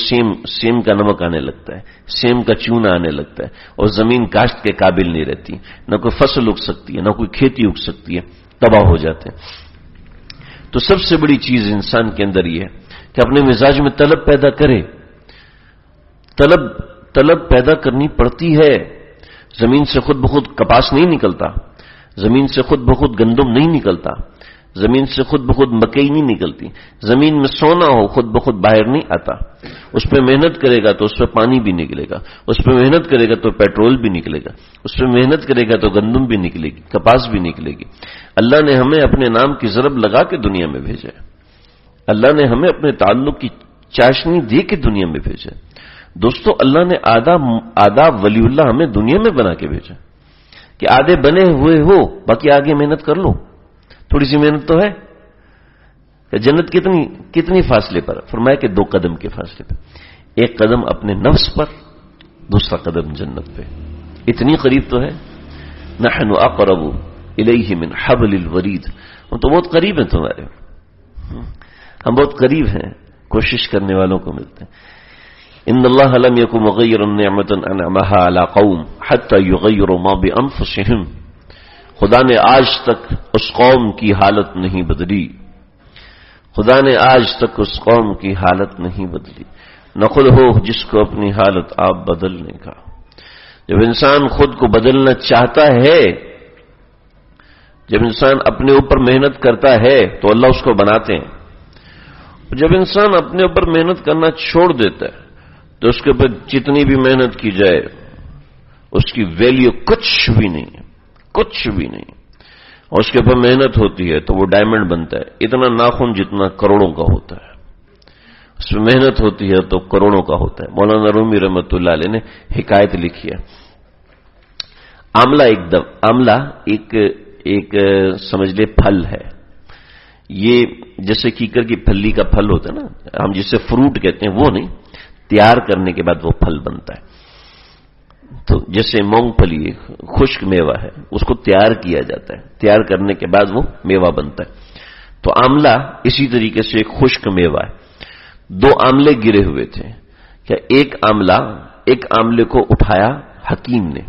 سیم کا نمک آنے لگتا ہے، سیم کا چونا آنے لگتا ہے، اور زمین کاشت کے قابل نہیں رہتی، نہ کوئی فصل اگ سکتی ہے، نہ کوئی کھیتی اگ سکتی ہے، تباہ ہو جاتے ہیں. تو سب سے بڑی چیز انسان کے اندر یہ ہے کہ اپنے مزاج میں طلب پیدا کرے. طلب پیدا کرنی پڑتی ہے. زمین سے خود بخود کپاس نہیں نکلتا، زمین سے خود بخود گندم نہیں نکلتا، زمین سے خود بخود مکئی نہیں نکلتی، زمین میں سونا ہو خود بخود باہر نہیں آتا، اس پہ محنت کرے گا تو اس پہ پانی بھی نکلے گا، اس پہ محنت کرے گا تو پیٹرول بھی نکلے گا، اس پہ محنت کرے گا تو گندم بھی نکلے گی، کپاس بھی نکلے گی۔ اللہ نے ہمیں اپنے نام کی ضرب لگا کے دنیا میں بھیجا ہے، اللہ نے ہمیں اپنے تعلق کی چاشنی دے کے دنیا میں بھیجا ہے۔ دوستو اللہ نے آدھا ولی اللہ ہمیں دنیا میں بنا کے بھیجا کہ آدھے بنے ہوئے ہو، باقی آگے محنت کر لو، تھوڑی سی محنت تو ہے۔ کہ جنت کتنی فاصلے پر؟ فرمایا کہ 2 قدم کے فاصلے پر، ایک قدم اپنے نفس پر، دوسرا قدم جنت پہ، اتنی قریب تو ہے۔ نحن اقرب الیہ من حبل الورید، ہم تو بہت قریب ہیں تمہارے، ہم بہت قریب ہیں، کوشش کرنے والوں کو ملتے ہیں۔ ان اللہ لم یکن مغیرا نعمتا انعمها علی قوم حتی یغیروا ما بانفسهم، خدا نے آج تک اس قوم کی حالت نہیں بدلی، خدا نے آج تک اس قوم کی حالت نہیں بدلی، نہ خود ہو جس کو اپنی حالت آپ بدلنے کا۔ جب انسان خود کو بدلنا چاہتا ہے، جب انسان اپنے اوپر محنت کرتا ہے تو اللہ اس کو بناتے ہیں، جب انسان اپنے اوپر محنت کرنا چھوڑ دیتا ہے تو اس کے اوپر جتنی بھی محنت کی جائے اس کی ویلیو کچھ بھی نہیں ہے، کچھ بھی نہیں، اور اس کے اوپر محنت ہوتی ہے تو وہ ڈائمنڈ بنتا ہے، اتنا ناخن جتنا کروڑوں کا ہوتا ہے، اس میں محنت ہوتی ہے تو کروڑوں کا ہوتا ہے۔ مولانا رومی رحمۃ اللہ علیہ نے حکایت لکھی ہے، آملہ ایک سمجھ لے پھل ہے، یہ جیسے کیکر کی پھلی کا پھل ہوتا ہے نا، ہم جسے فروٹ کہتے ہیں وہ نہیں، تیار کرنے کے بعد وہ پھل بنتا ہے۔ تو جیسے مونگ پھلی خشک میوہ ہے، اس کو تیار کیا جاتا ہے، تیار کرنے کے بعد وہ میوہ بنتا ہے۔ تو آملہ اسی طریقے سے ایک خشک میوہ ہے۔ 2 آملے گرے ہوئے تھے، کیا ایک آملے کو اٹھایا حکیم نے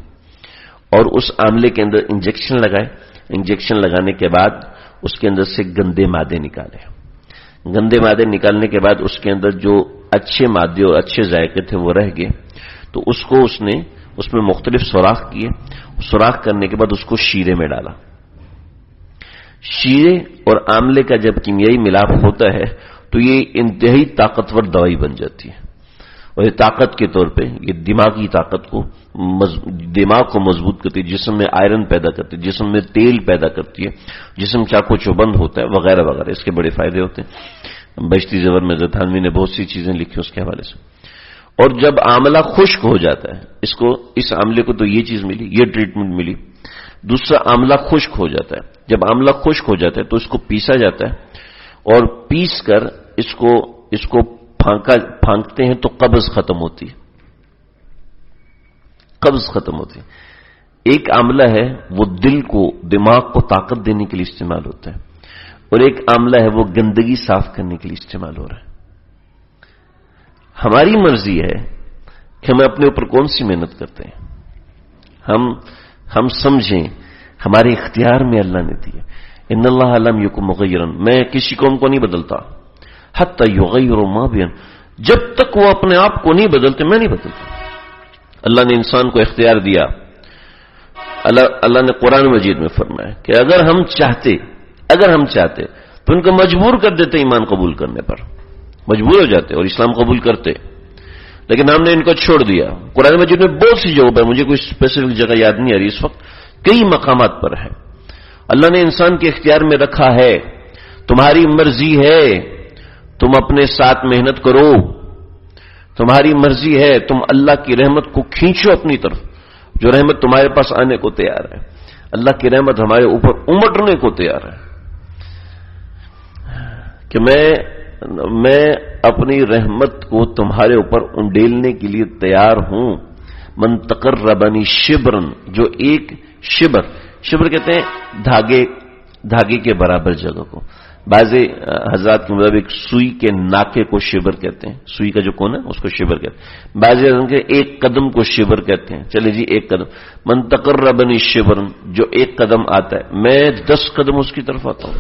اور اس آملے کے اندر انجیکشن لگائے، انجیکشن لگانے کے بعد اس کے اندر سے گندے مادے نکالے، گندے مادے نکالنے کے بعد اس کے اندر جو اچھے مادے اور اچھے ذائقے تھے وہ رہ گئے، تو اس کو اس نے اس میں مختلف سوراخ کیے، سوراخ کرنے کے بعد اس کو شیرے میں ڈالا۔ شیرے اور آملے کا جب کیمیائی ملاپ ہوتا ہے تو یہ انتہائی طاقتور دوائی بن جاتی ہے، اور یہ طاقت کے طور پہ یہ دماغی طاقت کو دماغ کو مضبوط کرتی ہے، جسم میں آئرن پیدا کرتی ہے، جسم میں تیل پیدا کرتی ہے، جسم چاقو چوبند ہوتا ہے وغیرہ وغیرہ، اس کے بڑے فائدے ہوتے ہیں۔ بہشتی زیور میں تھانوی نے بہت سی چیزیں لکھی اس کے حوالے سے۔ اور جب آملہ خشک ہو جاتا ہے، اس آملے کو تو یہ چیز ملی، یہ ٹریٹمنٹ ملی، دوسرا آملہ خشک ہو جاتا ہے، جب آملہ خشک ہو جاتا ہے تو اس کو پیسا جاتا ہے، اور پیس کر اس کو پھانکتے ہیں تو قبض ختم ہوتی ہے، قبض ختم ہوتی ہے۔ ایک آملہ ہے وہ دل کو، دماغ کو طاقت دینے کے لیے استعمال ہوتا ہے، اور ایک آملہ ہے وہ گندگی صاف کرنے کے لیے استعمال ہو رہا ہے۔ ہماری مرضی ہے کہ ہم اپنے اوپر کون سی محنت کرتے ہیں، ہم سمجھیں ہمارے اختیار میں اللہ نے دی ہے۔ ان اللہ لم یکن مغیرا، میں کسی قوم کو نہیں بدلتا، حتی یغیروا ما بہم، جب تک وہ اپنے آپ کو نہیں بدلتے میں نہیں بدلتا۔ اللہ نے انسان کو اختیار دیا، اللہ نے قرآن مجید میں فرمایا کہ اگر ہم چاہتے تو ان کو مجبور کر دیتے ایمان قبول کرنے پر، مجبور ہو جاتے اور اسلام قبول کرتے، لیکن ہم نے ان کو چھوڑ دیا۔ قرآن مجید میں بہت سی جگہوں پر، مجھے کوئی اسپیسیفک جگہ یاد نہیں آ رہی اس وقت، کئی مقامات پر ہے اللہ نے انسان کے اختیار میں رکھا ہے، تمہاری مرضی ہے تم اپنے ساتھ محنت کرو، تمہاری مرضی ہے تم اللہ کی رحمت کو کھینچو اپنی طرف، جو رحمت تمہارے پاس آنے کو تیار ہے، اللہ کی رحمت ہمارے اوپر امٹنے کو تیار ہے کہ میں اپنی رحمت کو تمہارے اوپر انڈیلنے کے لیے تیار ہوں۔ من تقربنی شبرن، جو ایک شبر کہتے ہیں دھاگے کے برابر جگہ کو، بعض حضرات کے مطابق سوئی کے ناکے کو شبر کہتے ہیں، سوئی کا جو کون ہے اس کو شبر کہتے ہیں، بعض کے ایک قدم کو شبر کہتے ہیں، چلے جی ایک قدم، من تقربنی شبرن، جو ایک قدم آتا ہے میں 10 قدم اس کی طرف آتا ہوں،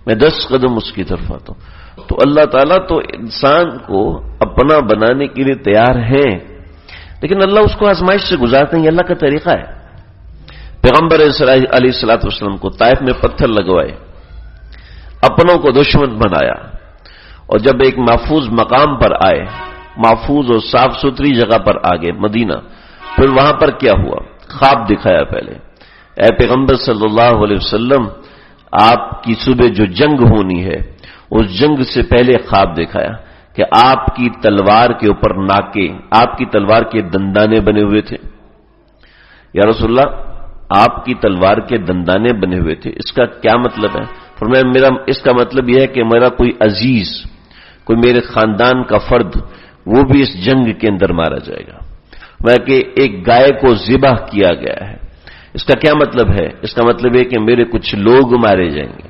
میں 10 قدم اس کی طرف آتا ہوں۔ تو اللہ تعالیٰ تو انسان کو اپنا بنانے کے لیے تیار ہے، لیکن اللہ اس کو آزمائش سے گزارتے ہیں، یہ اللہ کا طریقہ ہے۔ پیغمبر علیہ الصلوۃ والسلام کو طائف میں پتھر لگوائے، اپنوں کو دشمن بنایا، اور جب ایک محفوظ مقام پر آئے، محفوظ اور صاف ستھری جگہ پر آگے مدینہ، پھر وہاں پر کیا ہوا؟ خواب دکھایا پہلے، اے پیغمبر صلی اللہ علیہ وسلم، آپ کی صبح جو جنگ ہونی ہے اس جنگ سے پہلے خواب دکھایا کہ آپ کی تلوار کے اوپر ناکے، آپ کی تلوار کے دندانے بنے ہوئے تھے۔ یا رسول اللہ، آپ کی تلوار کے دندانے بنے ہوئے تھے، اس کا کیا مطلب ہے؟ فرمایا اس کا مطلب یہ ہے کہ میرا کوئی عزیز، کوئی میرے خاندان کا فرد، وہ بھی اس جنگ کے اندر مارا جائے گا۔ میں کہ ایک گائے کو ذبح کیا گیا ہے، اس کا کیا مطلب ہے؟ اس کا مطلب ہے کہ میرے کچھ لوگ مارے جائیں گے۔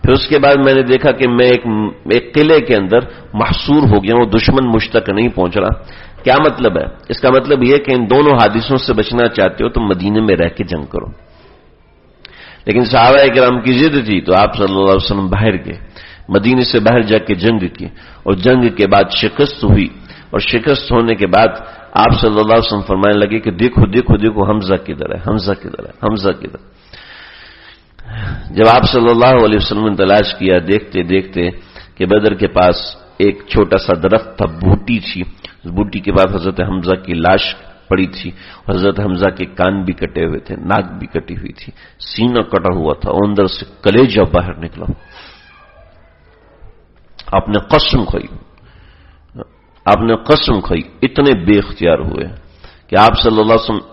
پھر اس کے بعد میں نے دیکھا کہ میں ایک قلعے کے اندر محصور ہو گیا ہوں، دشمن مجھ تک نہیں پہنچ رہا۔ کیا مطلب ہے؟ اس کا مطلب یہ کہ ان دونوں حادثوں سے بچنا چاہتے ہو تو مدینے میں رہ کے جنگ کرو۔ لیکن صحابہ کرام کی ضد تھی تو آپ صلی اللہ علیہ وسلم باہر گئے، مدینے سے باہر جا کے جنگ کی، اور جنگ کے بعد شکست ہوئی، اور شکست ہونے کے بعد آپ صلی اللہ علیہ وسلم فرمانے لگے کہ دیکھو دیکھو دیکھو حمزہ کدھر ہے، حمزہ کدھر ہے، حمزہ کدھر۔ جب آپ صلی اللہ علیہ وسلم نے تلاش کیا، دیکھتے دیکھتے کہ بدر کے پاس ایک چھوٹا سا درخت تھا، بوٹی تھی، اس بوٹی کے بعد حضرت حمزہ کی لاش پڑی تھی، اور حضرت حمزہ کے کان بھی کٹے ہوئے تھے، ناک بھی کٹی ہوئی تھی، سینہ کٹا ہوا تھا، اور اندر سے کلیجہ باہر نکلا۔ آپ نے قسم کھائی، آپ نے قسم کھائی، اتنے بے اختیار ہوئے کہ آپ صلی اللہ علیہ وسلم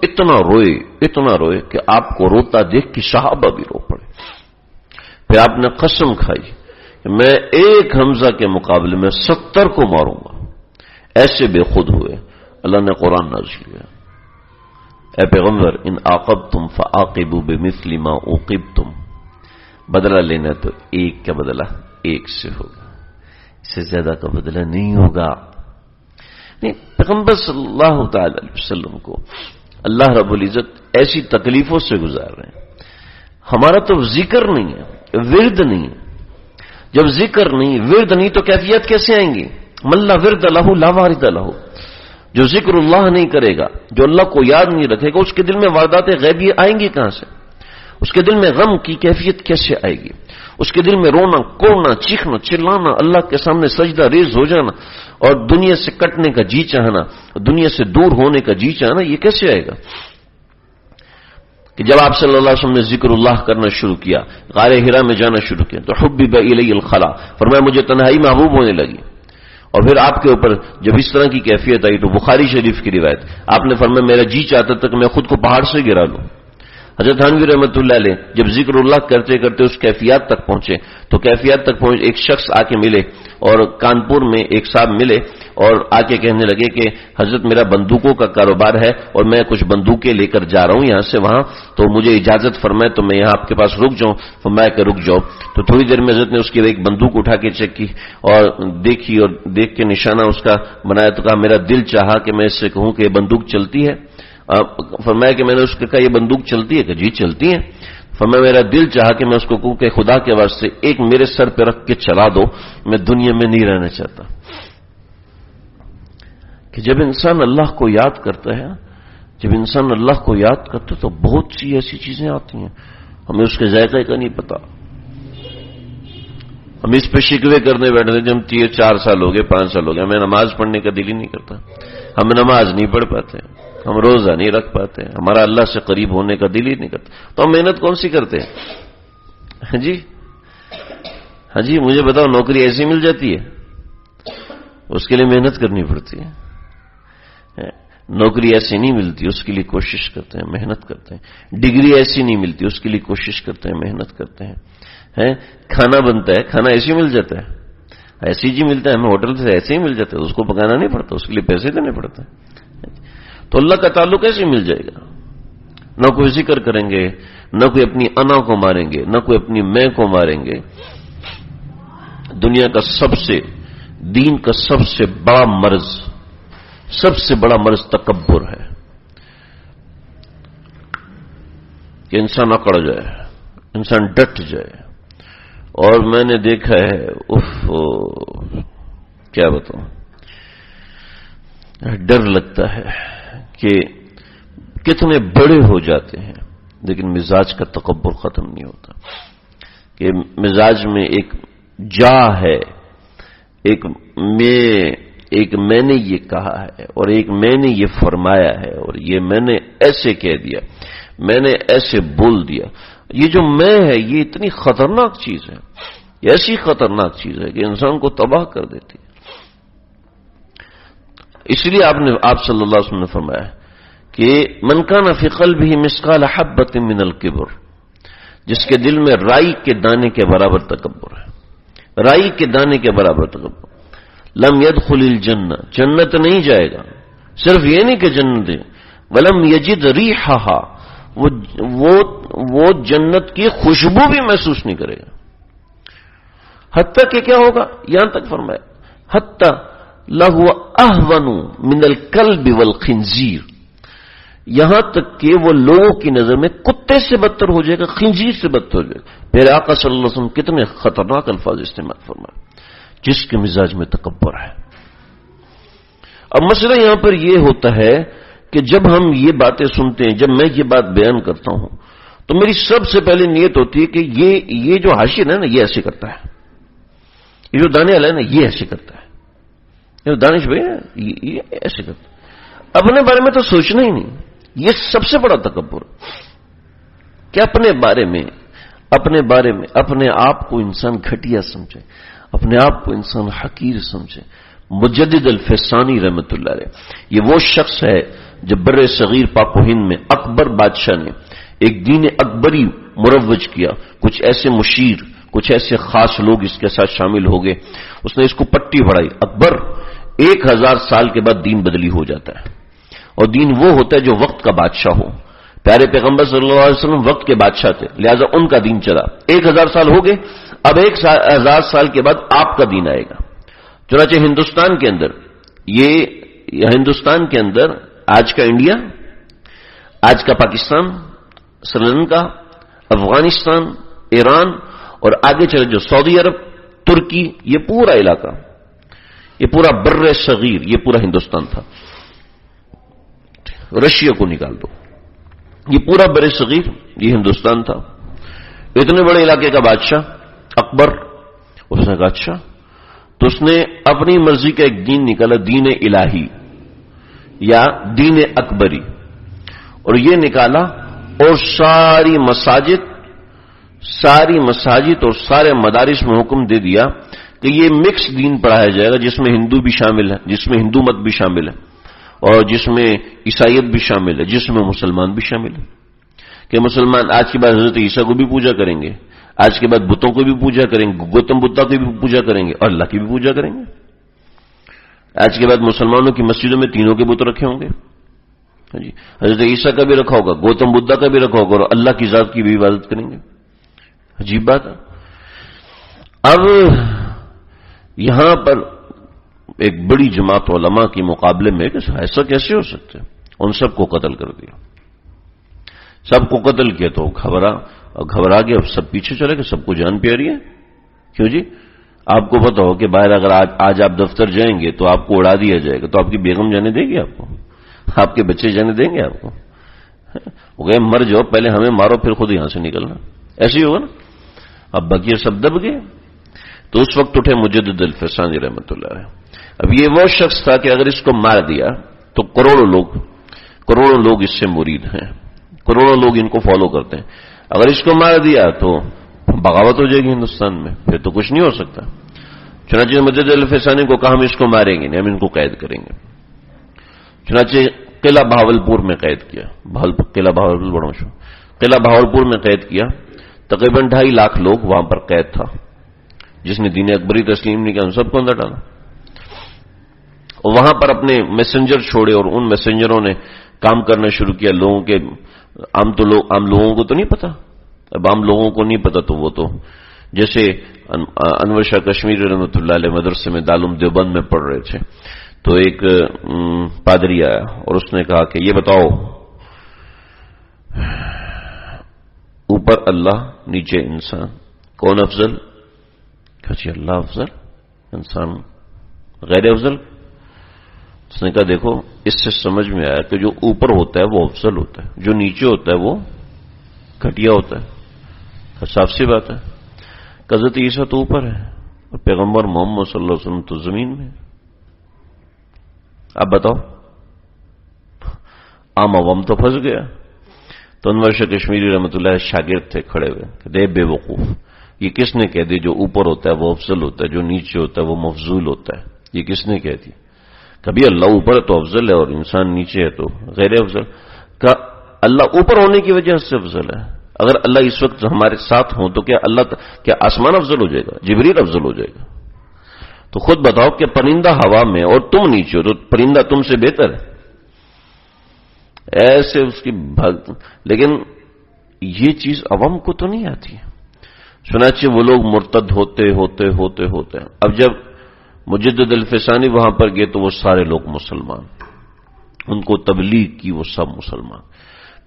اتنا روئے کہ آپ کو روتا دیکھ کے صحابہ بھی رو پڑے۔ پھر آپ نے قسم کھائی کہ میں ایک حمزہ کے مقابلے میں 70 کو ماروں گا۔ ایسے بے خود ہوئے، اللہ نے قرآن نازل کیا، اے پیغمبر ان عاقبتم فعاقبوا بمثل ما عوقبتم، بدلہ لینا تو ایک کا بدلہ ایک سے ہوگا، اس سے زیادہ کا بدلہ نہیں ہوگا۔ نہیں، پیغمبر صلی اللہ تعالی علیہ وسلم کو اللہ رب العزت ایسی تکلیفوں سے گزار رہے ہیں۔ ہمارا تو ذکر نہیں ہے، ورد نہیں ہے۔ جب ذکر نہیں، ورد نہیں تو کیفیت کیسے آئیں گی؟ من لا ورد لہ لا وارد لہ، جو ذکر اللہ نہیں کرے گا، جو اللہ کو یاد نہیں رکھے گا، اس کے دل میں واردات غیبی آئیں گی کہاں سے؟ اس کے دل میں غم کی کیفیت کیسے آئے گی؟ اس کے دل میں رونا، کوڑنا، چیخنا، چلانا، اللہ کے سامنے سجدہ ریز ہو جانا، اور دنیا سے کٹنے کا جی چاہنا، دنیا سے دور ہونے کا جی چاہنا، یہ کیسے آئے گا؟ کہ جب آپ صلی اللہ علیہ وسلم نے ذکر اللہ کرنا شروع کیا، غار حرا میں جانا شروع کیا، تو حبب الی الخلا، فرمایا مجھے تنہائی محبوب ہونے لگی۔ اور پھر آپ کے اوپر جب اس طرح کی کیفیت آئی تو بخاری شریف کی روایت، آپ نے فرمایا میرا جی چاہتا تھا کہ میں خود کو پہاڑ سے گرا لوں۔ حضرت تھانوی رحمۃ اللہ علیہ جب ذکر اللہ کرتے کرتے اس کیفیات تک پہنچے تو کیفیات تک پہنچ ایک شخص آ کے ملے، اور کانپور میں ایک صاحب ملے اور آ کے کہنے لگے کہ حضرت میرا بندوقوں کا کاروبار ہے اور میں کچھ بندوقیں لے کر جا رہا ہوں یہاں سے وہاں، تو مجھے اجازت فرمائے تو میں یہاں آپ کے پاس رک جاؤں۔ فرمایا کہ رک جاؤ۔ تو تھوڑی دیر میں حضرت نے اس کی ایک بندوق اٹھا کے چیک کی اور دیکھی، اور دیکھ کے نشانہ اس کا بنایا، تو کہا میرا دل چاہا کہ میں اس سے کہوں کہ یہ بندوق چلتی ہے۔ فرمایا کہ میں نے اس کو کہا یہ بندوق چلتی ہے؟ کہ جی چلتی ہے۔ فرمایا میرا دل چاہا کہ میں اس کو کہوں کہ خدا کے واسطے ایک میرے سر پہ رکھ کے چلا دو، میں دنیا میں نہیں رہنا چاہتا۔ کہ جب انسان اللہ کو یاد کرتا ہے، جب انسان اللہ کو یاد کرتا ہے تو بہت سی ایسی چیزیں آتی ہیں، ہمیں اس کے ذائقے کا نہیں پتا۔ ہم اس پہ شکوے کرنے بیٹھے تھے، جب ہم 4 سال ہو گئے، 5 سال ہو گئے، ہمیں نماز پڑھنے کا دل ہی نہیں کرتا، ہم نماز نہیں پڑھ پاتے، ہم روزہ نہیں رکھ پاتے، ہمارا اللہ سے قریب ہونے کا دل ہی نہیں کرتا، تو ہم محنت کون سی کرتے ہیں؟ ہاں جی مجھے بتاؤ، نوکری ایسی مل جاتی ہے؟ اس کے لیے محنت کرنی پڑتی ہے۔ نوکری ایسی نہیں ملتی، اس کے لیے کوشش کرتے ہیں، محنت کرتے ہیں۔ ڈگری ایسی نہیں ملتی، اس کے لیے کوشش کرتے ہیں، محنت کرتے ہیں۔ کھانا بنتا ہے، کھانا ایسے ہی مل جاتا ہے؟ ایسے ہی ملتا ہے، ہمیں ہوٹل سے ایسے ہی مل جاتا ہے، اس کو پکانا نہیں پڑتا، اس کے لیے پیسے دینے پڑتے ہیں۔ تو اللہ کا تعلق ایسے مل جائے گا؟ نہ کوئی ذکر کریں گے، نہ کوئی اپنی انا کو ماریں گے، نہ کوئی اپنی میں کو ماریں گے۔ دنیا کا دین کا سب سے بڑا مرض تکبر ہے، کہ انسان اکڑ جائے، انسان ڈٹ جائے۔ اور میں نے دیکھا ہے، کیا بتاؤں، ڈر لگتا ہے کہ کتنے بڑے ہو جاتے ہیں لیکن مزاج کا تکبر ختم نہیں ہوتا، کہ مزاج میں ایک جا ہے، ایک میں نے یہ کہا ہے اور ایک میں نے یہ فرمایا ہے اور یہ میں نے ایسے کہہ دیا، میں نے ایسے بول دیا. یہ جو میں ہے یہ اتنی خطرناک چیز ہے، یہ ایسی خطرناک چیز ہے کہ انسان کو تباہ کر دیتی ہے. اس لیے آپ صلی اللہ علیہ وسلم نے فرمایا کہ من کان فی قلبہ مثقال حبۃ من الکبر، جس کے دل میں رائی کے دانے کے برابر تکبر ہے، رائی کے دانے کے برابر تکبر، لم يدخل الجنہ، جنت نہیں جائے گا. صرف یہ نہیں کہ جنت ہے، ولم یجد ریحھا، وہ جنت کی خوشبو بھی محسوس نہیں کرے گا. حتیٰ کہ کیا ہوگا، یہاں تک فرمایا حتیٰ لہو اہون من الکلب والخنزیر، یہاں تک کہ وہ لوگوں کی نظر میں کتے سے بدتر ہو جائے گا، خنزیر سے بدتر ہو جائے گا. پھر آقا صلی اللہ علیہ وسلم کتنے خطرناک الفاظ استعمال فرمائے، جس کے مزاج میں تکبر ہے. اب مسئلہ یہاں پر یہ ہوتا ہے کہ جب ہم یہ باتیں سنتے ہیں، جب میں یہ بات بیان کرتا ہوں تو میری سب سے پہلے نیت ہوتی ہے کہ یہ جو حاشر ہے نا یہ ایسے کرتا ہے، یہ جو دانے والا ہے نا یہ ایسے کرتا ہے، یہ دانش بھائی یہ ایسے کرتا ہے. اپنے بارے میں تو سوچنا ہی نہیں. یہ سب سے بڑا تکبر کہ اپنے بارے میں اپنے آپ کو انسان گھٹیا سمجھے، اپنے آپ کو انسان حقیر سمجھے. مجدد الفسانی رحمت اللہ علیہ یہ وہ شخص ہے جب بر صغیر پاک و ہند میں اکبر بادشاہ نے ایک دین اکبری مروج کیا، کچھ ایسے مشیر، کچھ ایسے خاص لوگ اس کے ساتھ شامل ہو گئے، اس نے اس کو پٹی بڑھائی. اکبر 1000 سال کے بعد دین بدلی ہو جاتا ہے، اور دین وہ ہوتا ہے جو وقت کا بادشاہ ہو. پیارے پیغمبر صلی اللہ علیہ وسلم وقت کے بادشاہ تھے، لہذا ان کا دین چلا. 1000 سال ہو گئے، اب 1000 سال کے بعد آپ کا دین آئے گا. چنانچہ ہندوستان کے اندر آج کا انڈیا، آج کا پاکستان، سری لنکا، افغانستان، ایران اور آگے چلے جو سعودی عرب، ترکی، یہ پورا علاقہ، یہ پورا بر صغیر، یہ پورا ہندوستان تھا. رشیا کو نکال دو، یہ پورا بر صغیر یہ ہندوستان تھا. اتنے بڑے علاقے کا بادشاہ اکبر، اس نے کہا اچھا، تو اس نے اپنی مرضی کا ایک دین نکالا، دین الہی یا دین اکبری، اور یہ نکالا اور ساری مساجد اور سارے مدارس میں حکم دے دیا کہ یہ مکس دین پڑھایا جائے گا، جس میں ہندو بھی شامل ہے، جس میں ہندو مت بھی شامل ہے، اور جس میں عیسائیت بھی شامل ہے، جس میں مسلمان بھی شامل ہے. کہ مسلمان آج کے بعد حضرت عیسیٰ کو بھی پوجا کریں گے، آج کے بعد بتوں کو بھی پوجا کریں گے، گوتم بدھا کی بھی پوجا کریں گے اور اللہ کی بھی پوجا کریں گے. آج کے بعد مسلمانوں کی مسجدوں میں تینوں کے بت رکھے ہوں گے. جی، حضرت عیسیٰ کا بھی رکھا ہوگا، گوتم بدھا کا بھی رکھا ہوگا، اور اللہ کی ذات کی بھی عبادت کریں گے. عجیب بات ہے. اب یہاں پر ایک بڑی جماعت علماء کے مقابلے میں کہ ایسا کیسے ہو سکتا ہے، ان سب کو قتل کر دیا. سب کو قتل کیا تو گھبرا گیا، سب پیچھے چلے گئے، سب کو جان پیاری ہے. کیوں جی؟ آپ کو پتا ہو کہ باہر اگر آج آپ دفتر جائیں گے تو آپ کو اڑا دیا جائے گا، تو آپ کی بیگم جانے دے گی آپ کو؟ آپ کے بچے جانے دیں گے آپ کو؟ وہ کہے مر جاؤ، پہلے ہمیں مارو پھر خود یہاں سے نکلنا. ایسے ہی ہوگا نا. اب بقیہ سب دب گئے. تو اس وقت اٹھے مجدد الفسانی رحمت اللہ علیہ. اب یہ وہ شخص تھا کہ اگر اس کو مار دیا تو کروڑوں لوگ اس سے مرید ہیں، کروڑوں لوگ ان کو فالو کرتے ہیں. اگر اس کو مار دیا تو بغاوت ہو جائے گی ہندوستان میں، پھر تو کچھ نہیں ہو سکتا. چنانچہ مجدد الفسانی کو کہا ہم اس کو ماریں گے نہیں، ہم ان کو قید کریں گے. چنانچہ قلعہ بہاولپور میں قید کیا. قلعہ بہاولپور بڑا مشہور، قلعہ بہاولپور میں قید کیا. تقریباً 2.5 لاکھ لوگ وہاں پر قید تھا. جس نے دین اکبری تسلیم نہیں کیا ان سب کو اندر ڈالا، اور وہاں پر اپنے میسنجر چھوڑے، اور ان میسنجروں نے کام کرنا شروع کیا لوگوں کے. عام لوگوں کو تو نہیں پتا. اب عام لوگوں کو نہیں پتا تو وہ تو جیسے انور شاہ کشمیری رحمۃ اللہ علیہ مدرسے میں دارالعلوم دیوبند میں پڑھ رہے تھے، تو ایک پادری آیا اور اس نے کہا کہ یہ بتاؤ، اوپر اللہ نیچے انسان، کون افضل؟ کہا جی اللہ افضل، انسان غیر افضل. اس نے کہا دیکھو اس سے سمجھ میں آیا کہ جو اوپر ہوتا ہے وہ افضل ہوتا ہے، جو نیچے ہوتا ہے وہ گھٹیا ہوتا ہے۔ صاف سی بات ہے، حضرت عیسیٰ تو اوپر ہے اور پیغمبر محمد صلی اللہ علیہ وسلم تو زمین میں۔ اب بتاؤ، عام عوام تو پھنس گیا۔ تو انور شاہ کشمیری رحمۃ اللہ شاگرد تھے کھڑے ہوئے، کہتے بے وقوف، یہ کس نے کہہ دی جو اوپر ہوتا ہے وہ افضل ہوتا ہے، جو نیچے ہوتا ہے وہ مفضول ہوتا ہے؟ یہ کس نے کہہ دی؟ کبھی اللہ اوپر ہے تو افضل ہے اور انسان نیچے ہے تو غیر افضل؟ کہ اللہ اوپر ہونے کی وجہ سے افضل ہے۔ اگر اللہ اس وقت ہمارے ساتھ ہوں تو کیا آسمان افضل ہو جائے گا؟ جبریل افضل ہو جائے گا؟ تو خود بتاؤ کہ پرندہ ہوا میں اور تم نیچے ہو تو پرندہ تم سے بہتر ہے؟ ایسے اس کی لیکن یہ چیز عوام کو تو نہیں آتی۔ چنانچہ وہ لوگ مرتد ہوتے ہوتے ہوتے ہوتے اب جب مجدد الفسانی وہاں پر گئے تو وہ سارے لوگ مسلمان، ان کو تبلیغ کی وہ سب مسلمان،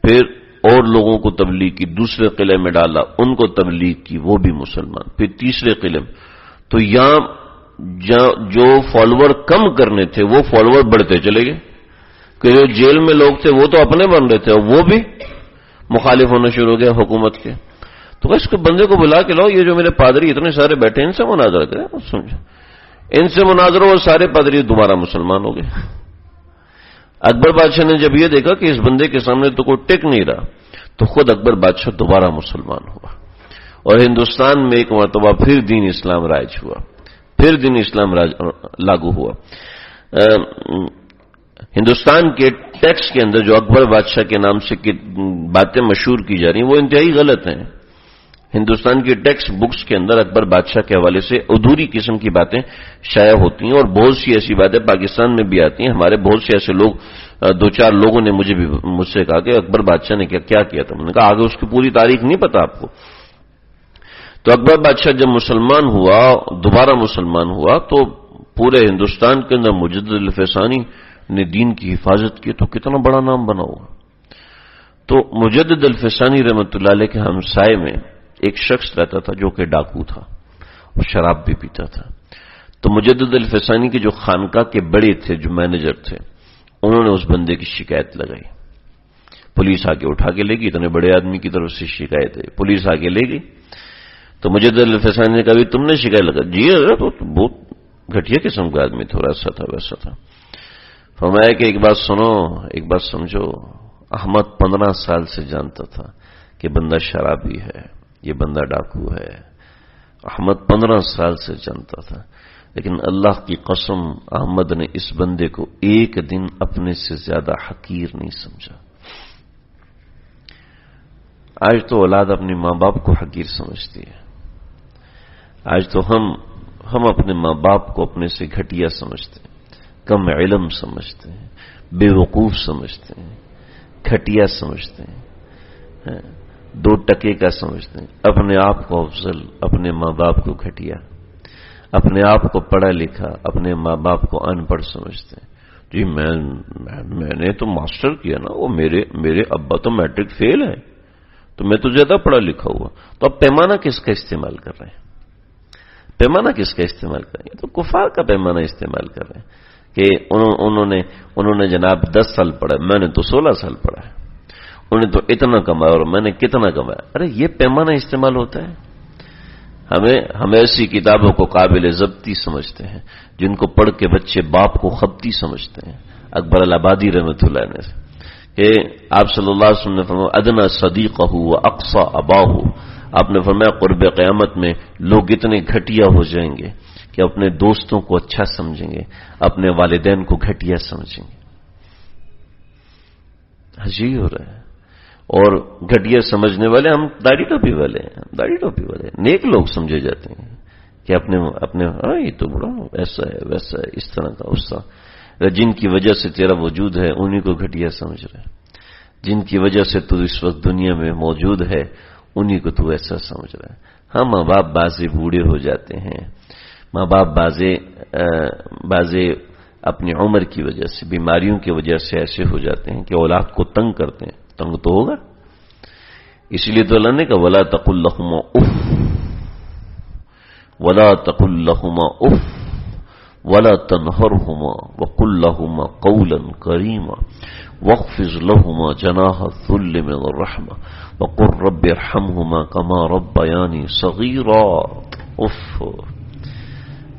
پھر اور لوگوں کو تبلیغ کی، دوسرے قلعے میں ڈالا ان کو تبلیغ کی وہ بھی مسلمان، پھر تیسرے قلعے میں، تو یہاں جو فالوور کم کرنے تھے وہ فالوور بڑھتے چلے گئے، کہ جو جیل میں لوگ تھے وہ تو اپنے بن رہے تھے اور وہ بھی مخالف ہونا شروع ہو گیا حکومت کے۔ تو اس کو بندے کو بلا کے لاؤ، یہ جو میرے پادری اتنے سارے بیٹھے ان سے مناظرہ کریں، سمجھو ان سے مناظرہ، وہ سارے پادری دوبارہ مسلمان ہو گئے۔ اکبر بادشاہ نے جب یہ دیکھا کہ اس بندے کے سامنے تو کوئی ٹک نہیں رہا تو خود اکبر بادشاہ دوبارہ مسلمان ہوا، اور ہندوستان میں ایک مرتبہ پھر دین اسلام رائج ہوا، پھر دین اسلام لاگو ہوا۔ ہندوستان کے ٹیکس کے اندر جو اکبر بادشاہ کے نام سے باتیں مشہور کی جا رہی ہیں وہ انتہائی غلط ہیں۔ ہندوستان کی ٹیکس بکس کے اندر اکبر بادشاہ کے حوالے سے ادھوری قسم کی باتیں شائع ہوتی ہیں، اور بہت سی ایسی باتیں پاکستان میں بھی آتی ہیں۔ ہمارے بہت سے ایسے لوگ، دو چار لوگوں نے مجھ سے کہا کہ اکبر بادشاہ نے کیا کیا تھا، میں نے کہا آگے اس کی پوری تاریخ نہیں پتا آپ کو۔ تو اکبر بادشاہ جب مسلمان ہوا، دوبارہ مسلمان ہوا، تو پورے ہندوستان کے اندر مجدد الفسانی نے دین کی حفاظت کی تو کتنا بڑا نام بنا ہوا۔ تو مجدد الفسانی رحمۃ اللہ علیہ کے ہمسائے میں ایک شخص رہتا تھا جو کہ ڈاکو تھا اور شراب بھی پیتا تھا۔ تو مجدد الفسانی کے جو خانقاہ کے بڑے تھے، جو مینیجر تھے، انہوں نے اس بندے کی شکایت لگائی، پولیس آ کے اٹھا کے لے گئی، اتنے بڑے آدمی کی طرف سے شکایت ہے، پولیس آ کے لے گئی۔ تو مجدد الفسانی نے کہا تم نے شکایت لگا؟ جی تو بہت گھٹیا قسم کا آدمی، تھوڑا سا تھا، ویسا تھا۔ فرمایا کہ ایک بات سنو، ایک بات سمجھو، احمد 15 سال سے جانتا تھا کہ بندہ شرابی ہے، یہ بندہ ڈاکو ہے، احمد 15 سال سے جانتا تھا، لیکن اللہ کی قسم احمد نے اس بندے کو ایک دن اپنے سے زیادہ حقیر نہیں سمجھا۔ آج تو اولاد اپنے ماں باپ کو حقیر سمجھتی ہے، آج تو ہم اپنے ماں باپ کو اپنے سے گھٹیا سمجھتے ہیں، کم علم سمجھتے ہیں، بے وقوف سمجھتے ہیں، گھٹیا سمجھتے ہیں، 2 ٹکے کا سمجھتے ہیں، اپنے آپ کو افضل، اپنے ماں باپ کو گھٹیا، اپنے آپ کو پڑھا لکھا، اپنے ماں باپ کو ان پڑھ سمجھتے ہیں۔ جی میں نے تو ماسٹر کیا نا، وہ میرے ابا تو میٹرک فیل ہے، تو میں تو زیادہ پڑھا لکھا ہوا۔ تو اب پیمانہ کس کا استعمال کر رہے ہیں؟ پیمانہ کس کا استعمال کر رہے ہیں؟ تو کفار کا پیمانہ استعمال کر رہے ہیں کہ انہوں نے جناب 10 سال پڑھا، میں نے تو 16 سال پڑھا ہے، انہوں نے تو اتنا کمایا اور میں نے کتنا کمایا۔ ارے یہ پیمانہ استعمال ہوتا ہے؟ ہم ایسی کتابوں کو قابل ضبطی سمجھتے ہیں جن کو پڑھ کے بچے باپ کو خبتی سمجھتے ہیں۔ اکبر الآبادی رحمۃ اللہ نے کہ آپ صلی اللہ علیہ وسلم نے فرمایا ادنا صدیقہ و اقصى اباہ، آپ نے فرمایا قرب قیامت میں لوگ اتنے گھٹیا ہو جائیں گے کہ اپنے دوستوں کو اچھا سمجھیں گے، اپنے والدین کو گھٹیا سمجھیں گے۔ عجیب ہو رہا ہے۔ اور گھٹیا سمجھنے والے ہم داڑھی ٹوپی والے ہیں، داڑھی ٹوپی والے نیک لوگ سمجھے جاتے ہیں کہ اپنے یہ تو بڑا ایسا ہے ویسا ہے، اس طرح کا اس طرح، جن کی وجہ سے تیرا وجود ہے انہی کو گھٹیا سمجھ رہے، جن کی وجہ سے تو اس وقت دنیا میں موجود ہے انہی کو تو ایسا سمجھ رہا ہے۔ ہاں ماں باپ بازے بوڑھے ہو جاتے ہیں، ماں باپ بازے اپنی عمر کی وجہ سے، بیماریوں کی وجہ سے ایسے ہو جاتے ہیں کہ اولاد کو تنگ کرتے ہیں، تنگ تو ہوگا۔ اس لیے تو اللہ نے کہا وَلَا تَقُلْ لَهُمَا اُفْ، وَلَا تَقُلْ لَهُمَا اُفْ، ولا تنهرهما وقل لهما قولا كريما واخفض لهما جناح الذل من الرحمة وقل رب ارحمهما كما ربياني صغيرا.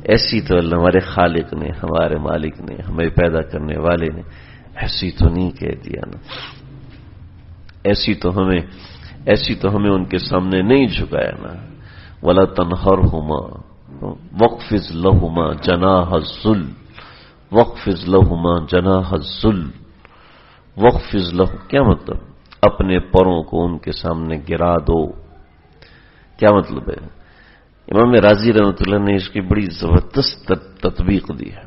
ایسی تو اللہ ہمارے خالق نے، ہمارے مالک نے، ہمیں پیدا کرنے والے نے ایسی تو نہیں کہہ دیا نا، ایسی تو ہمیں ان کے سامنے نہیں جھکایا نا. ولا تنہرہما واخفض لہما جناح الذل، واخفض لہما جناح الذل، واخفض لہما کیا مطلب؟ اپنے پروں کو ان کے سامنے گرا دو. کیا مطلب ہے؟ امام راضی رحمۃ اللہ نے اس کی بڑی زبردست تطبیق دی ہے.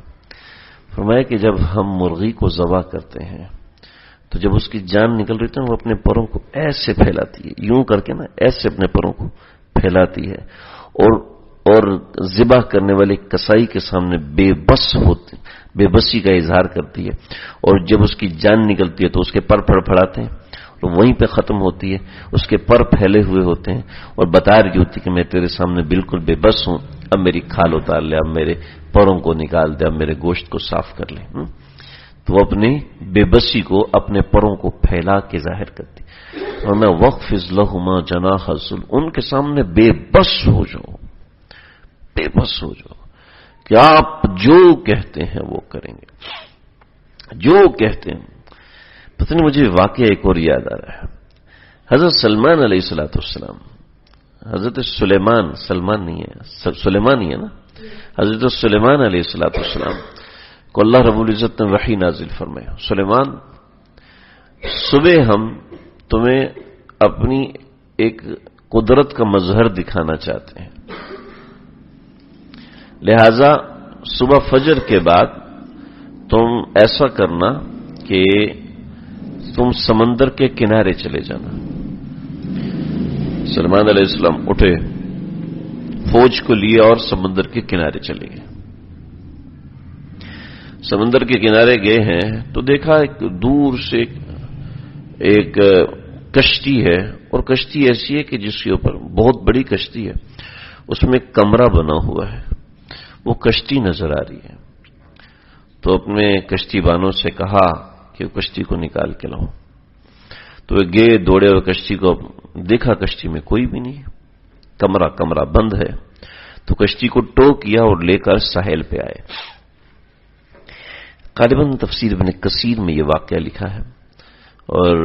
فرمایا کہ جب ہم مرغی کو ذبح کرتے ہیں تو جب اس کی جان نکل رہی ہے وہ اپنے پروں کو ایسے پھیلاتی ہے، یوں کر کے نا ایسے اپنے پروں کو پھیلاتی ہے اور ذبح کرنے والے کسائی کے سامنے بے بسی کا اظہار کرتی ہے، اور جب اس کی جان نکلتی ہے تو اس کے پر پھڑپھڑاتے ہیں اور وہیں پہ ختم ہوتی ہے، اس کے پر پھیلے ہوئے ہوتے ہیں اور بتا رہی ہوتی کہ میں تیرے سامنے بالکل بے بس ہوں، اب میری کھال اتار لے، اب میرے پروں کو نکال دے، اب میرے گوشت کو صاف کر لے. تو وہ اپنی بے بسی کو اپنے پروں کو پھیلا کے ظاہر کرتی. اور میں واخفض لہما جناح الذل، ان کے سامنے بے بس ہو جاؤ، بے بس ہو جاؤ کہ آپ جو کہتے ہیں وہ کریں گے، جو کہتے ہیں. پتہ نہیں مجھے واقعہ ایک اور یاد آ رہا ہے. حضرت سلمان علیہ السلام، حضرت سلیمان نہیں ہے، سلیمان ہی ہے نا، حضرت سلیمان علیہ السلام کو اللہ رب العزت نے وحی نازل فرمایا. سلیمان، صبح ہم تمہیں اپنی ایک قدرت کا مظہر دکھانا چاہتے ہیں، لہذا صبح فجر کے بعد تم ایسا کرنا کہ تم سمندر کے کنارے چلے جانا. سلمان علیہ السلام اٹھے، فوج کو لیے اور سمندر کے کنارے چلے گئے. سمندر کے کنارے گئے ہیں تو دیکھا ایک دور سے ایک کشتی ہے، اور کشتی ایسی ہے کہ جس کے اوپر بہت بڑی کشتی ہے، اس میں کمرہ بنا ہوا ہے، وہ کشتی نظر آ رہی ہے. تو اپنے کشتی بانوں سے کہا کہ کشتی کو نکال کے لاؤ. تو وہ گئے، دوڑے اور کشتی کو دیکھا، کشتی میں کوئی بھی نہیں، کمرہ بند ہے. تو کشتی کو ٹو کیا اور لے کر ساحل پہ آئے. غالباً تفسیر ابن کثیر میں یہ واقعہ لکھا ہے، اور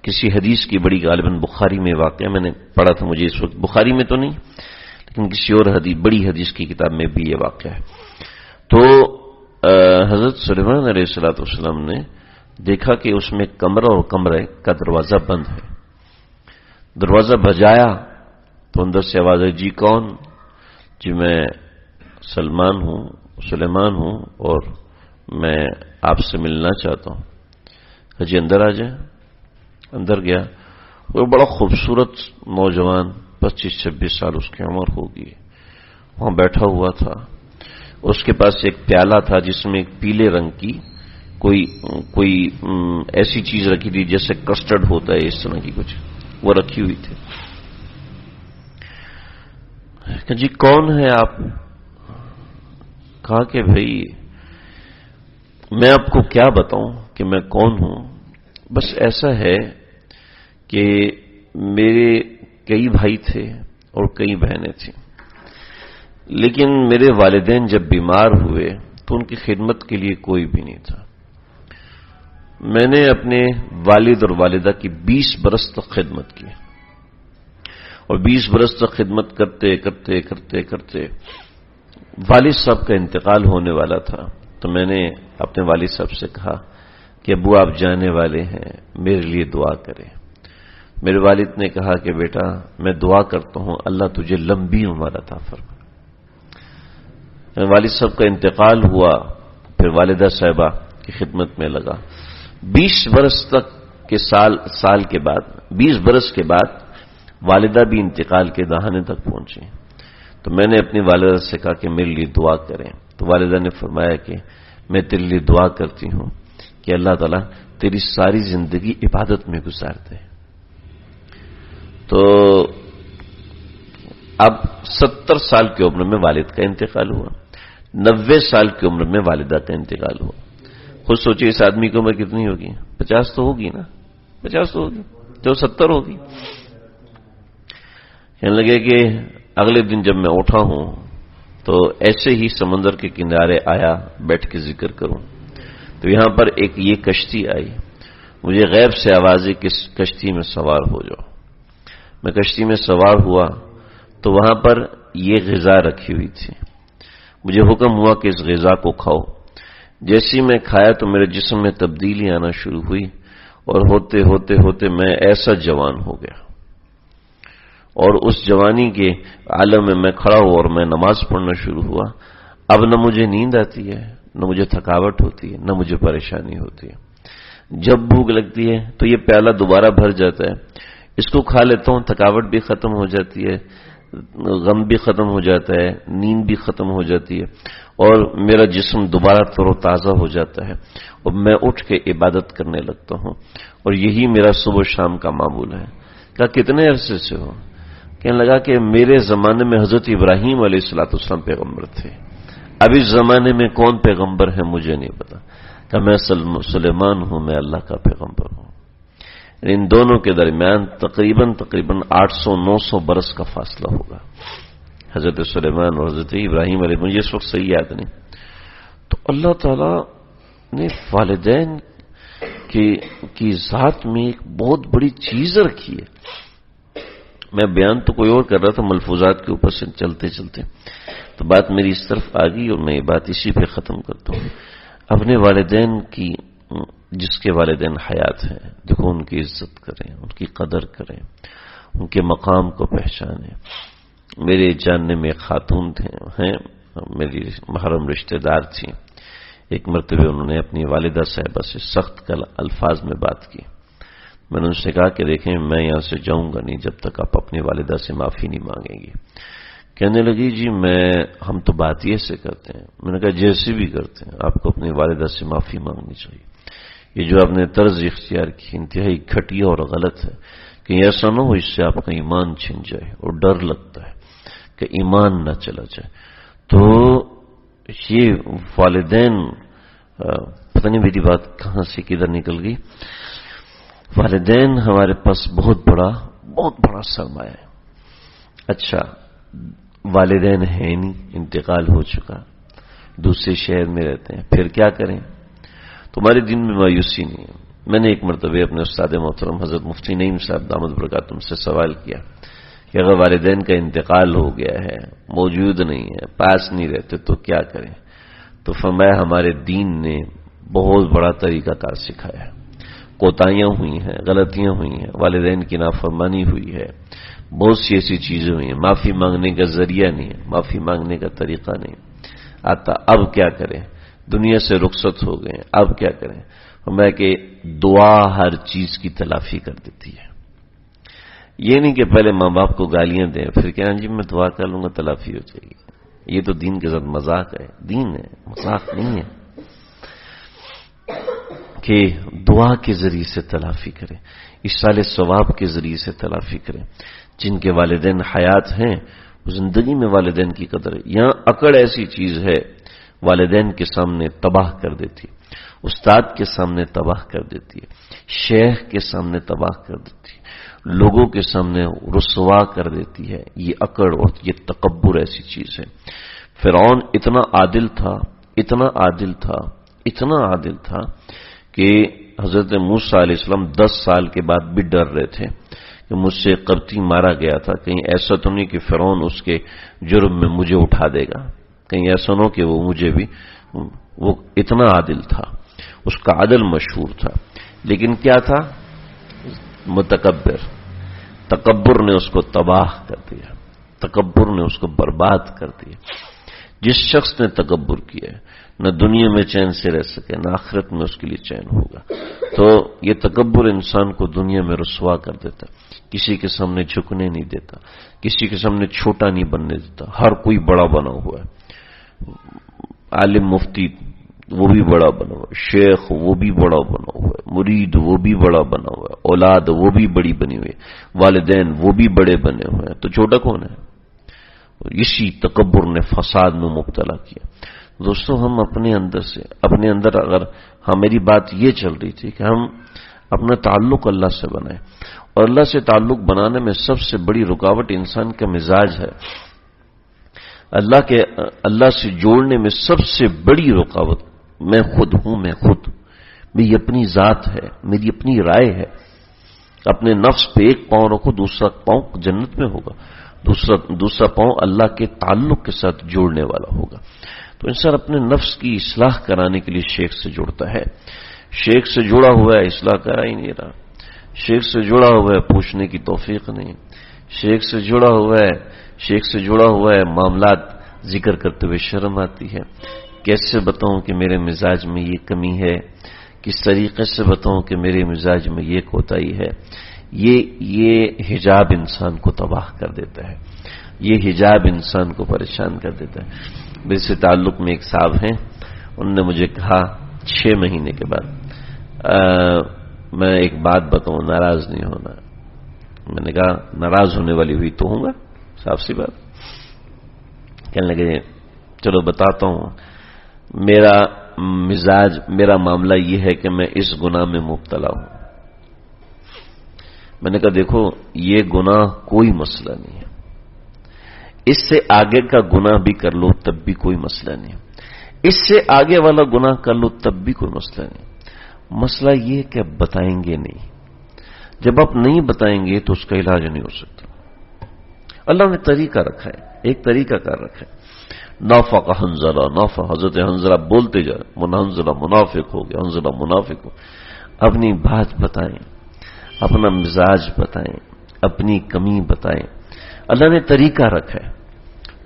کسی حدیث کی بڑی، غالباً بخاری میں واقعہ میں نے پڑھا تھا، مجھے اس وقت بخاری میں تو نہیں لیکن کسی اور بڑی حدیث کی کتاب میں بھی یہ واقعہ ہے. تو حضرت سلیمان علیہ السلام نے دیکھا کہ اس میں کمرہ اور کمرے کا دروازہ بند ہے. دروازہ بجایا تو اندر سے آواز آئی، جی کون؟ جی میں سلیمان ہوں اور میں آپ سے ملنا چاہتا ہوں. جی اندر آ جائیں. اندر گیا، وہ بڑا خوبصورت نوجوان، 25-26 سال اس کی عمر ہوگی، وہاں بیٹھا ہوا تھا. اس کے پاس ایک پیالہ تھا جس میں ایک پیلے رنگ کی کوئی ایسی چیز رکھی تھی جیسے کسٹرڈ ہوتا ہے، اس طرح کی کچھ وہ رکھی ہوئی تھی. کہ جی کون ہے آپ؟ کہا کہ بھئی میں آپ کو کیا بتاؤں کہ میں کون ہوں، بس ایسا ہے کہ میرے کئی بھائی تھے اور کئی بہنیں تھیں، لیکن میرے والدین جب بیمار ہوئے تو ان کی خدمت کے لیے کوئی بھی نہیں تھا. میں نے اپنے والد اور والدہ کی 20 برس تک خدمت کی، اور 20 برس تک خدمت کرتے کرتے کرتے کرتے والد صاحب کا انتقال ہونے والا تھا. تو میں نے اپنے والد صاحب سے کہا کہ ابو آپ جانے والے ہیں، میرے لیے دعا کریں. میرے والد نے کہا کہ بیٹا میں دعا کرتا ہوں اللہ تجھے لمبی عمر عطا فرمائے. والد صاحب کا انتقال ہوا، پھر والدہ صاحبہ کی خدمت میں لگا. 20 برس تک کے سال کے بعد 20 برس کے بعد والدہ بھی انتقال کے دہانے تک پہنچی. تو میں نے اپنی والدہ سے کہا کہ میرے لیے دعا کریں. تو والدہ نے فرمایا کہ میں تیرے لیے دعا کرتی ہوں کہ اللہ تعالیٰ تیری ساری زندگی عبادت میں گزار دے. تو اب 70 سال کی عمر میں والد کا انتقال ہوا. 90 سال کی عمر میں والدہ کا انتقال ہوا. خود سوچے اس آدمی کی عمر کتنی ہوگی؟ 50 تو ہوگی نا، 50 تو ہوگی، جو 70 ہوگی. کہنے لگے کہ اگلے دن جب میں اٹھا ہوں تو ایسے ہی سمندر کے کنارے آیا بیٹھ کے ذکر کروں تو یہاں پر ایک یہ کشتی آئی. مجھے غیب سے آواز ہے کہ اس کشتی میں سوار ہو جاؤ. میں کشتی میں سوار ہوا تو وہاں پر یہ غذا رکھی ہوئی تھی. مجھے حکم ہوا کہ اس غذا کو کھاؤ. جیسی میں کھایا تو میرے جسم میں تبدیلی آنا شروع ہوئی اور ہوتے ہوتے ہوتے میں ایسا جوان ہو گیا. اور اس جوانی کے عالم میں میں کھڑا ہوا اور میں نماز پڑھنا شروع ہوا. اب نہ مجھے نیند آتی ہے، نہ مجھے تھکاوٹ ہوتی ہے، نہ مجھے پریشانی ہوتی ہے. جب بھوک لگتی ہے تو یہ پیالہ دوبارہ بھر جاتا ہے، اس کو کھا لیتا ہوں، تھکاوٹ بھی ختم ہو جاتی ہے، غم بھی ختم ہو جاتا ہے، نیند بھی ختم ہو جاتی ہے اور میرا جسم دوبارہ تر و تازہ ہو جاتا ہے اور میں اٹھ کے عبادت کرنے لگتا ہوں. اور یہی میرا صبح شام کا معمول ہے. کہا کتنے عرصے سے ہو؟ کہنے لگا کہ میرے زمانے میں حضرت ابراہیم علیہ السلام پیغمبر تھے، اب اس زمانے میں کون پیغمبر ہے مجھے نہیں پتا. کہ میں سلیمان ہوں، میں اللہ کا پیغمبر ہوں. ان دونوں کے درمیان تقریباً 800-900 برس کا فاصلہ ہوگا. حضرت سلیمان اور حضرت ابراہیم علیہ، مجھے اس وقت صحیح یاد نہیں. تو اللہ تعالی نے والدین کی ذات میں ایک بہت بڑی چیز رکھی ہے. میں بیان تو کوئی اور کر رہا تھا، ملفوظات کے اوپر سے چلتے چلتے تو بات میری اس طرف آ گئی اور میں یہ بات اسی پہ ختم کرتا ہوں. اپنے والدین کی، جس کے والدین حیات ہیں، دیکھو ان کی عزت کریں، ان کی قدر کریں، ان کے مقام کو پہچانیں. میرے جاننے میں ایک خاتون ہیں، میری محرم رشتہ دار تھیں. ایک مرتبہ انہوں نے اپنی والدہ صاحبہ سے سخت الفاظ میں بات کی. میں نے ان سے کہا کہ دیکھیں میں یہاں سے جاؤں گا نہیں جب تک آپ اپنی والدہ سے معافی نہیں مانگیں گی. کہنے لگی جی ہم تو بات یہ سے کرتے ہیں. میں نے کہا جیسے بھی کرتے ہیں آپ کو اپنی والدہ سے معافی مانگنی چاہیے. یہ جو آپ نے طرز اختیار کی انتہائی گھٹیا اور غلط ہے. کہ ایسا نہ ہو اس سے آپ کا ایمان چھن جائے، اور ڈر لگتا ہے کہ ایمان نہ چلا جائے. تو یہ والدین، پتہ نہیں میری بات کہاں سے کدھر نکل گئی. والدین ہمارے پاس بہت بڑا سرمایہ ہے. اچھا والدین ہیں نہیں، انتقال ہو چکا، دوسرے شہر میں رہتے ہیں، پھر کیا کریں؟ تمہارے دن میں مایوسی نہیں ہے. میں نے ایک مرتبہ اپنے استاد محترم حضرت مفتی نعیم صاحب دامت برکاتہم سے سوال کیا کہ اگر والدین کا انتقال ہو گیا ہے، موجود نہیں ہے، پاس نہیں رہتے تو کیا کریں؟ تو فرمایا ہمارے دین نے بہت بڑا طریقہ کار سکھایا ہے. کوتاہیاں ہوئی ہیں، غلطیاں ہوئی ہیں، والدین کی نافرمانی ہوئی ہے، بہت سی ایسی چیزیں ہوئی ہیں. معافی مانگنے کا ذریعہ نہیں ہے، معافی مانگنے کا طریقہ نہیں آتا. اب کیا کریں؟ دنیا سے رخصت ہو گئے، اب کیا کریں؟ میں کہ دعا ہر چیز کی تلافی کر دیتی ہے. یہ نہیں کہ پہلے ماں باپ کو گالیاں دیں پھر کہیں جی میں دعا کر لوں گا تلافی ہو جائے گی. یہ تو دین کے ساتھ مذاق ہے. دین ہے، مذاق نہیں ہے. کہ دعا کے ذریعے سے تلافی کریں، ایصال ثواب کے ذریعے سے تلافی کریں. جن کے والدین حیات ہیں زندگی میں والدین کی قدر ہے. یہاں اکڑ ایسی چیز ہے والدین کے سامنے تباہ کر دیتی ہے، استاد کے سامنے تباہ کر دیتی ہے، شیخ کے سامنے تباہ کر دیتی ہے، لوگوں کے سامنے رسوا کر دیتی ہے. یہ اکڑ اور یہ تکبر ایسی چیز ہے. فرعون اتنا عادل تھا کہ حضرت موسیٰ علیہ السلام 10 سال کے بعد بھی ڈر رہے تھے کہ مجھ سے قبطی مارا گیا تھا، کہیں ایسا تو نہیں کہ فرعون اس کے جرم میں مجھے اٹھا دے گا، کہیں ایسا نہ کہ وہ مجھے بھی. وہ اتنا عادل تھا، اس کا عدل مشہور تھا. لیکن کیا تھا؟ تکبر نے اس کو تباہ کر دیا، تکبر نے اس کو برباد کر دیا. جس شخص نے تکبر کیا ہے نہ دنیا میں چین سے رہ سکے نہ آخرت میں اس کے لیے چین ہوگا. تو یہ تکبر انسان کو دنیا میں رسوا کر دیتا، کسی کے سامنے جھکنے نہیں دیتا، کسی کے سامنے چھوٹا نہیں بننے دیتا. ہر کوئی بڑا بنا ہوا ہے، عالم مفتی وہ بھی بڑا بنا ہوا ہے، شیخ وہ بھی بڑا بنا ہوا ہے، مرید وہ بھی بڑا بنا ہوا ہے، اولاد وہ بھی بڑی بنی ہوئی ہے، والدین وہ بھی بڑے بنے ہوئے ہیں. تو چھوٹا کون ہے؟ اسی تکبر نے فساد میں مبتلا کیا. دوستوں ہم اپنے اندر اگر میری بات یہ چل رہی تھی کہ ہم اپنا تعلق اللہ سے بنائیں، اور اللہ سے تعلق بنانے میں سب سے بڑی رکاوٹ انسان کا مزاج ہے. اللہ سے جوڑنے میں سب سے بڑی رکاوٹ میں خود ہوں. میری اپنی ذات ہے، میری اپنی رائے ہے. اپنے نفس پہ ایک پاؤں رکھو، دوسرا پاؤں جنت میں ہوگا، دوسرا پاؤں اللہ کے تعلق کے ساتھ جوڑنے والا ہوگا. تو انسان اپنے نفس کی اصلاح کرانے کے لیے شیخ سے جڑتا ہے. شیخ سے جڑا ہوا ہے، اصلاح کرا ہی نہیں رہا. شیخ سے جڑا ہوا ہے، پوچھنے کی توفیق نہیں. شیخ سے جڑا ہوا ہے معاملات ذکر کرتے ہوئے شرم آتی ہے. کیسے بتاؤں کہ میرے مزاج میں یہ کمی ہے، کس طریقے سے بتاؤں کہ میرے مزاج میں یہ کوتاہی ہے. یہ حجاب انسان کو تباہ کر دیتا ہے، یہ حجاب انسان کو پریشان کر دیتا ہے. میرے سے تعلق میں ایک صاحب ہیں، انہوں نے مجھے کہا 6 مہینے کے بعد میں ایک بات بتاؤں، ناراض نہیں ہونا. میں نے کہا ناراض ہونے والی ہوئی تو ہوں گا، صاف سی بات. کہنے لگے چلو بتاتا ہوں. میرا معاملہ یہ ہے کہ میں اس گناہ میں مبتلا ہوں. میں نے کہا دیکھو یہ گناہ کوئی مسئلہ نہیں ہے، اس سے آگے کا گناہ بھی کر لو تب بھی کوئی مسئلہ نہیں ہے، اس سے آگے والا گناہ کر لو تب بھی کوئی مسئلہ نہیں. مسئلہ یہ کہ اب بتائیں گے نہیں. جب آپ نہیں بتائیں گے تو اس کا علاج نہیں ہو سکتا. اللہ نے طریقہ رکھا ہے، ایک طریقہ کار رکھا ہے. نافق حنظلہ، حضرت حنظلہ بولتے جائے، حنظلہ منافق ہو گیا، حنظلہ منافق ہو. اپنی بات بتائیں، اپنا مزاج بتائیں، اپنی کمی بتائیں. اللہ نے طریقہ رکھا ہے.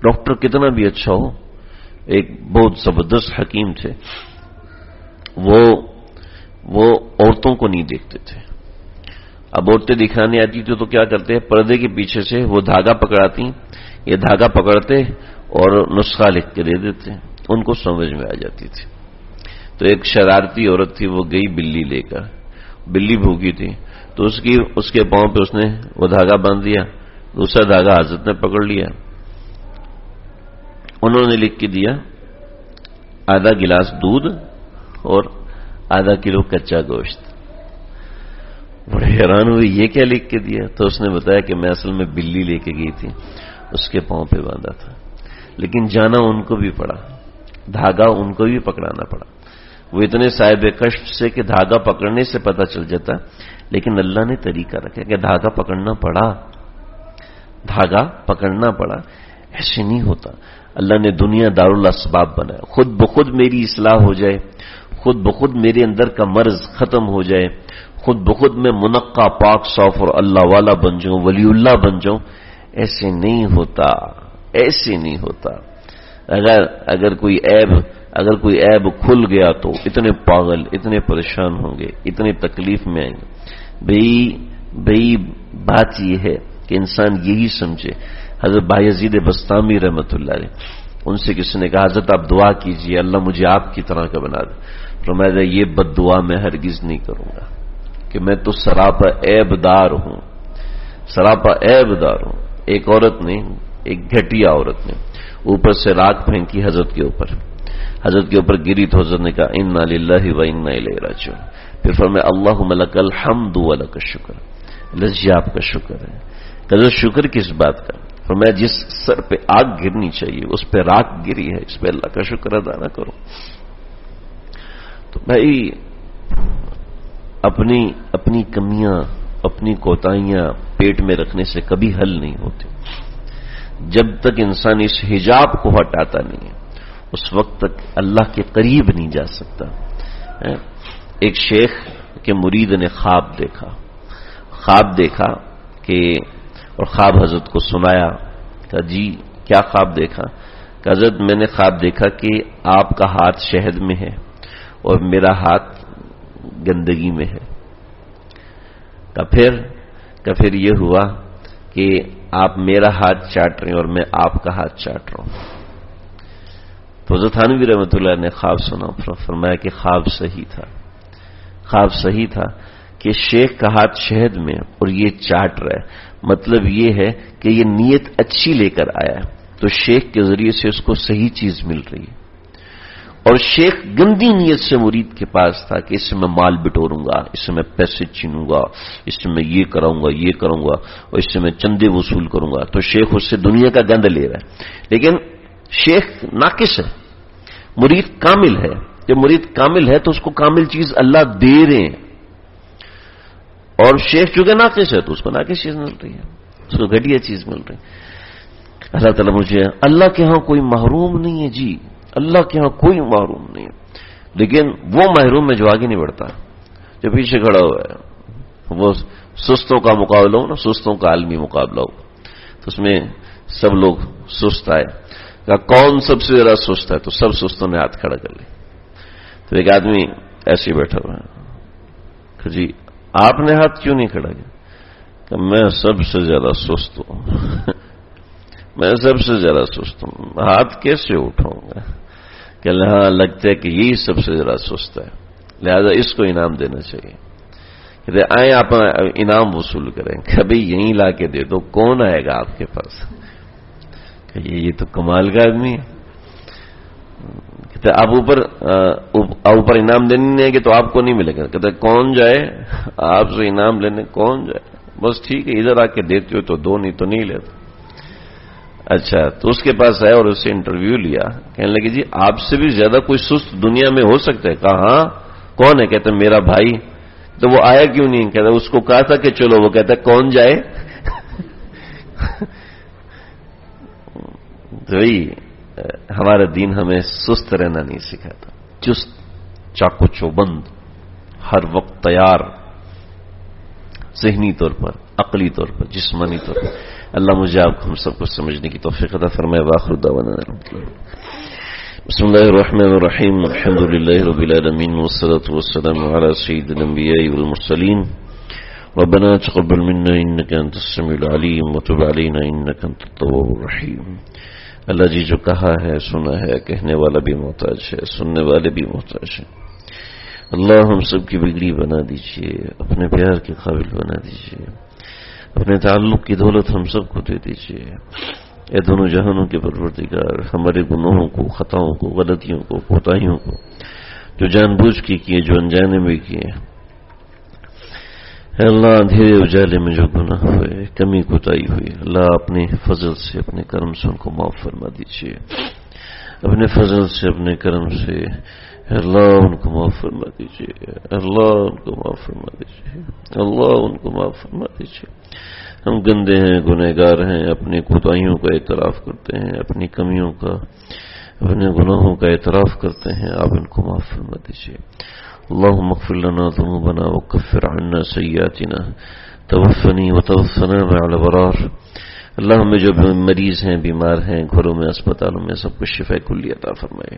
ڈاکٹر کتنا بھی اچھا ہو، ایک بہت زبردست حکیم تھے، وہ عورتوں کو نہیں دیکھتے تھے. اب عورتیں دکھانے آتی تھی تو کیا کرتے ہیں، پردے کے پیچھے سے وہ دھاگا پکڑاتی، یہ دھاگا پکڑتے اور نسخہ لکھ کے دے دیتے، ان کو سمجھ میں آ جاتی تھی. تو ایک شرارتی عورت تھی، وہ گئی بلی لے کر. بلی بھوکی تھی تو اس کے پاؤں پہ اس نے وہ دھاگا باندھ دیا، دوسرا دھاگا حضرت نے پکڑ لیا. انہوں نے لکھ کے دیا آدھا گلاس دودھ اور آدھا کلو کچا گوشت. بڑے حیران ہوئے یہ کیا لکھ کے دیا. تو اس نے بتایا کہ میں اصل میں بلی لے کے گئی تھی، اس کے پاؤں پہ باندھا تھا. لیکن جانا ان کو بھی پڑا، دھاگا ان کو بھی پکڑانا پڑا. وہ اتنے صاحب کشف سے کہ دھاگا پکڑنے سے پتہ چل جاتا، لیکن اللہ نے طریقہ رکھا کہ دھاگا پکڑنا پڑا. ایسے نہیں ہوتا. اللہ نے دنیا دارالاسباب بنایا. خود بخود میری اصلاح ہو جائے، خود بخود میرے اندر کا مرض ختم ہو جائے، خود بخود میں منقع پاک صاف اور اللہ والا بن جاؤں، ولی اللہ بن جاؤں. ایسے نہیں ہوتا. اگر کوئی عیب کھل گیا تو اتنے پاگل، اتنے پریشان ہوں گے، اتنے تکلیف میں آئیں گے. بھئی بات یہ ہے کہ انسان یہی سمجھے. حضرت بایزید بسطامی رحمت اللہ علیہ، ان سے کسی نے کہا حضرت آپ دعا کیجئے اللہ مجھے آپ کی طرح کا بنا دے. فرمایا یہ بد دعا میں ہرگز نہیں کروں گا کہ میں تو سراپا عیب دار ہوں. ایک عورت نے، ایک گھٹیا عورت نے اوپر سے راکھ پھینکی حضرت کے اوپر گری تو حضرت نے کہا انا للہ و انا الیہ راجعون. پھر فرمایا اللہم لک الحمد و لک الشکر. اللہ جی آپ کا شکر ہے. کہ شکر کس بات کا؟ فرمایا جس سر پہ آگ گرنی چاہیے اس پہ راکھ گری ہے، اس پہ اللہ کا شکر ادا نہ کرو. تو بھائی اپنی کمیاں، اپنی کوتاہیاں پیٹ میں رکھنے سے کبھی حل نہیں ہوتے. جب تک انسان اس حجاب کو ہٹاتا نہیں ہے اس وقت تک اللہ کے قریب نہیں جا سکتا. ایک شیخ کے مرید نے خواب دیکھا کہ اور خواب حضرت کو سنایا. کہا جی کیا خواب دیکھا؟ کہ حضرت میں نے خواب دیکھا کہ آپ کا ہاتھ شہد میں ہے اور میرا ہاتھ گندگی میں ہے. پھر یہ ہوا کہ آپ میرا ہاتھ چاٹ رہے ہیں اور میں آپ کا ہاتھ چاٹ رہا ہوں. تو حضرت تھانوی رحمۃ اللہ نے خواب سنا، فرمایا کہ خواب صحیح تھا کہ شیخ کا ہاتھ شہد میں اور یہ چاٹ رہا ہے. مطلب یہ ہے کہ یہ نیت اچھی لے کر آیا ہے تو شیخ کے ذریعے سے اس کو صحیح چیز مل رہی ہے. اور شیخ گندی نیت سے مرید کے پاس تھا کہ اس سے میں مال بٹوروں گا، اس سے میں پیسے چھینوں گا، اس سے میں یہ کراؤں گا، یہ کروں گا، اور اس سے میں چندے وصول کروں گا، تو شیخ اس سے دنیا کا گند لے رہا ہے. لیکن شیخ ناقص ہے، مرید کامل ہے. جب مرید کامل ہے تو اس کو کامل چیز اللہ دے رہے ہیں، اور شیخ چونکہ ناقص ہے تو اس کو ناقص چیز مل رہی ہے، اس کو گھٹیا چیز مل رہی ہے. اللہ تعالیٰ مجھے، اللہ کے ہاں کوئی محروم نہیں ہے جی، اللہ کے ہاں کوئی محروم نہیں ہے، لیکن وہ محروم ہے جو آگے نہیں بڑھتا، جو پیچھے کھڑا ہوا ہے. وہ سستوں کا مقابلہ ہو نا، سستوں کا عالمی مقابلہ ہو، تو اس میں سب لوگ سست آئے، کہا کون سب سے زیادہ سست ہے، تو سب سستوں نے ہاتھ کھڑا کر لی. تو ایک آدمی ایسے ہی بیٹھا ہوا ہے کہ جی آپ نے ہاتھ کیوں نہیں کھڑا کیا؟ کہ میں سب سے زیادہ سست ہوں. میں سب سے زیادہ سست ہوں، ہاتھ کیسے اٹھاؤں گا؟ کہ ہاں لگتا ہے کہ یہی سب سے زیادہ سست ہے، لہذا اس کو انعام دینا چاہیے. کہتے آئیں آپ انعام وصول کریں. کبھی یہیں لا کے دے دو، کون آئے گا آپ کے پاس؟ کہ یہ تو کمال کا آدمی ہے. کہتے آپ اوپر انعام دینے نہیں ہے کہ تو آپ کو نہیں ملے گا. کہتے کون جائے آپ سے انعام لینے؟ کون جائے؟ بس ٹھیک ہے، ادھر آ کے دیتے ہو تو دو، نہیں تو نہیں لیتے. اچھا، تو اس کے پاس آیا اور اس سے انٹرویو لیا. کہنے لگے جی آپ سے بھی زیادہ کوئی سست دنیا میں ہو سکتا ہے؟ کہا ہاں. کون ہے؟ کہتے میرا بھائی. تو وہ آیا کیوں نہیں؟ کہتا اس کو کہا تھا کہ چلو، وہ کہتا کون جائے. تو ہمارا دین ہمیں سست رہنا نہیں سکھاتا، چست، چاقو چوبند، ہر وقت تیار، ذہنی طور پر، عقلی طور پر، جسمانی طور پر. اللہ مجھے آپ ہم سب کو سمجھنے کی توفیق عطا فرمائے. وآخر دعوانا بسم اللہ الرحمن الرحیم. الحمد للہ رب العالمین، والصلاة والسلام علی سید الانبیاء والمرسلین. ربنا تقبل منا انك انت السميع العليم وتب علينا انك انت التواب الرحیم. اللہ جی جو کہا ہے، سنا ہے، کہنے والا بھی محتاج ہے، سننے والے بھی محتاج ہیں. اللہ ہم سب کی بگڑی بنا دیجئے، اپنے پیار کے قابل بنا دیجئے، اپنے تعلق کی دولت ہم سب کو دے دیجئے. اے دونوں جہانوں کے پروردگار، ہمارے گناہوں کو، خطاؤں کو، غلطیوں کو، کوتاہیوں کو، جو جان بوجھ کے کیے، جو انجانے میں کیے، اے اللہ اندھیرے اجالے میں جو گناہ ہوئے، کمی کوتاہی ہوئی، اللہ اپنے فضل سے، اپنے کرم سے ان کو معاف فرما دیجئے. اپنے فضل سے، اپنے کرم سے اللہ ان کو معاف فرما دیجئے. اللہ ان کو معاف فرما دیجئے. اللہ ان کو معاف فرما دیجئے. ہم گندے ہیں، گنہگار ہیں، اپنی کوتاہیوں کا اعتراف کرتے ہیں، اپنی کمیوں کا، اپنے گناہوں کا اعتراف کرتے ہیں. آپ ان کو معاف فرما دیجئے. اللهم اغفر لنا ذنوبنا وكفر عنا سيئاتنا توفني وتوفنا مع الابرار. اللہ ہمیں جو مریض ہیں، بیمار ہیں، گھروں میں، اسپتالوں میں، سب کو شفا کلی عطا فرمائے.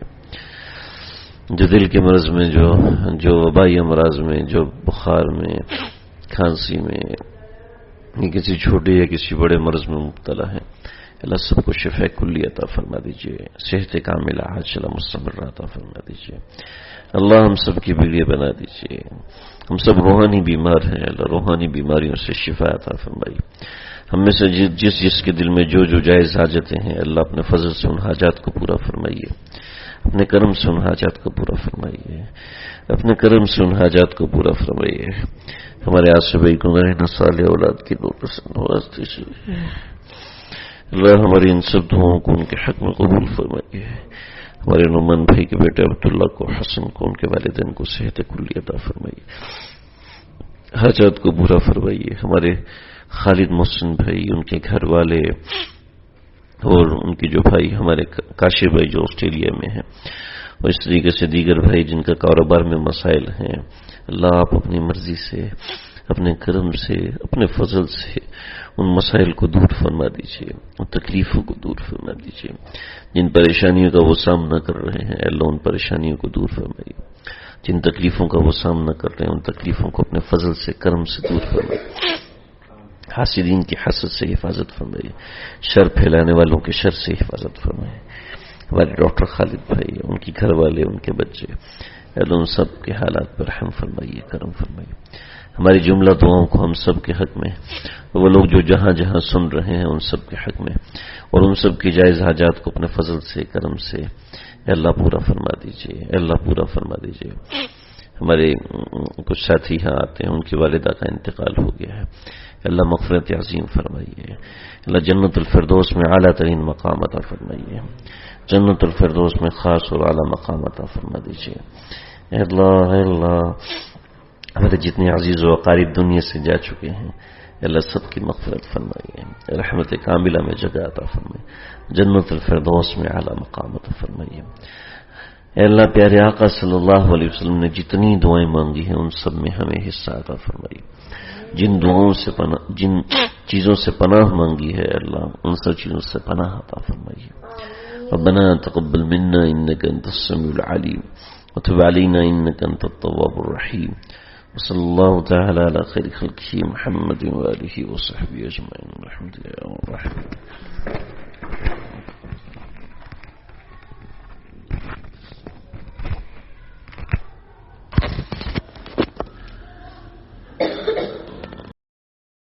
جو دل کے مرض میں، جو وبائی امراض میں، جو بخار میں، کھانسی میں، کسی چھوٹے یا کسی بڑے مرض میں مبتلا ہے، اللہ سب کو شفا کلی عطا فرما دیجئے. صحت کاملہ عاجلہ مستمرہ عطا فرما دیجئے. اللہ ہم سب کی بگڑی بنا دیجئے. ہم سب روحانی بیمار ہیں، اللہ روحانی بیماریوں سے شفا عطا فرمائیے. ہم میں سے جس کے دل میں جو جائز حاجتیں ہیں، اللہ اپنے فضل سے ان حاجات کو پورا فرمائیے. اپنے کرم سے ان حاجات کو پورا فرمائیے. اپنے کرم سے ان حاجات کو پورا فرمائیے. ہمارے آصبائی کو نہ صالح اولاد کی دو پسند نواز دیجیے. اللہ ہماری ان سب دعاؤں کو ان کے حق میں قبول فرمائیے. ہمارے نعمان بھائی کے بیٹے عبداللہ کو، حسن کو، ان کے والدین کو صحت کلی عطا فرمائیے. حاجات کو پورا فرمائیے. ہمارے خالد محسن بھائی، ان کے گھر والے اور ان کے جو بھائی، ہمارے کاشر بھائی جو آسٹریلیا میں ہیں، اور اس طریقے سے دیگر بھائی جن کا کاروبار میں مسائل ہیں، اللہ آپ اپنی مرضی سے، اپنے کرم سے، اپنے فضل سے ان مسائل کو دور فرما دیجیے، ان تکلیفوں کو دور فرما دیجیے. جن پریشانیوں کا وہ سامنا کر رہے ہیں، اللہ ان پریشانیوں کو دور فرمائیے. جن تکلیفوں کا وہ سامنا کر رہے ہیں، ان تکلیفوں کو اپنے فضل سے، کرم سے دور فرمائیے. حاسدین کی حسد سے حفاظت فرمائیے. شر پھیلانے والوں کے شر سے حفاظت فرمائیے. ہمارے ڈاکٹر خالد بھائی، ان کی گھر والے، ان کے بچے، اللہ ان سب کے حالات پر رحم فرمائیے، کرم فرمائیے. ہماری جملہ دعاؤں کو ہم سب کے حق میں، وہ لوگ جو جہاں جہاں سن رہے ہیں ان سب کے حق میں، اور ان سب کی جائز حاجات کو اپنے فضل سے، کرم سے اللہ پورا فرما دیجیے، اللہ پورا فرما دیجیے۔ ہمارے کچھ ساتھی یہاں آتے ہیں، ان کی والدہ کا انتقال ہو گیا ہے، اللہ مغفرت عظیم فرمائیے، اللہ جنت الفردوس میں اعلیٰ ترین مقام عطا فرمائیے، جنت الفردوس میں خاص اور اعلیٰ مقام عطا فرما دیجیے۔ اے اللہ، اے اللہ، ہمارے جتنے عزیز و اقارب دنیا سے جا چکے ہیں، اللہ سب کی مغفرت فرمائیے، رحمت کاملہ میں جگہ عطا فرمائیے، جنت الفردوس میں اعلیٰ مقام عطا فرمائیے۔ اے اللہ، پیارے آقا صلی اللہ علیہ وسلم نے جتنی دعائیں مانگی ہیں ان سب میں ہمیں حصہ عطا فرمائیے۔ جن دعاؤں سے جن چیزوں سے پناہ مانگی ہے اللہ، ان سب چیزوں سے پناہ عطا فرمائیے۔ ربنا تقبل منا انك انت السميع العليم وتب علينا انك انت التواب الرحيم، وصلى الله تعالى على خير خلقه محمد وآله وصحبه أجمعين، الحمد لله رب العالمين۔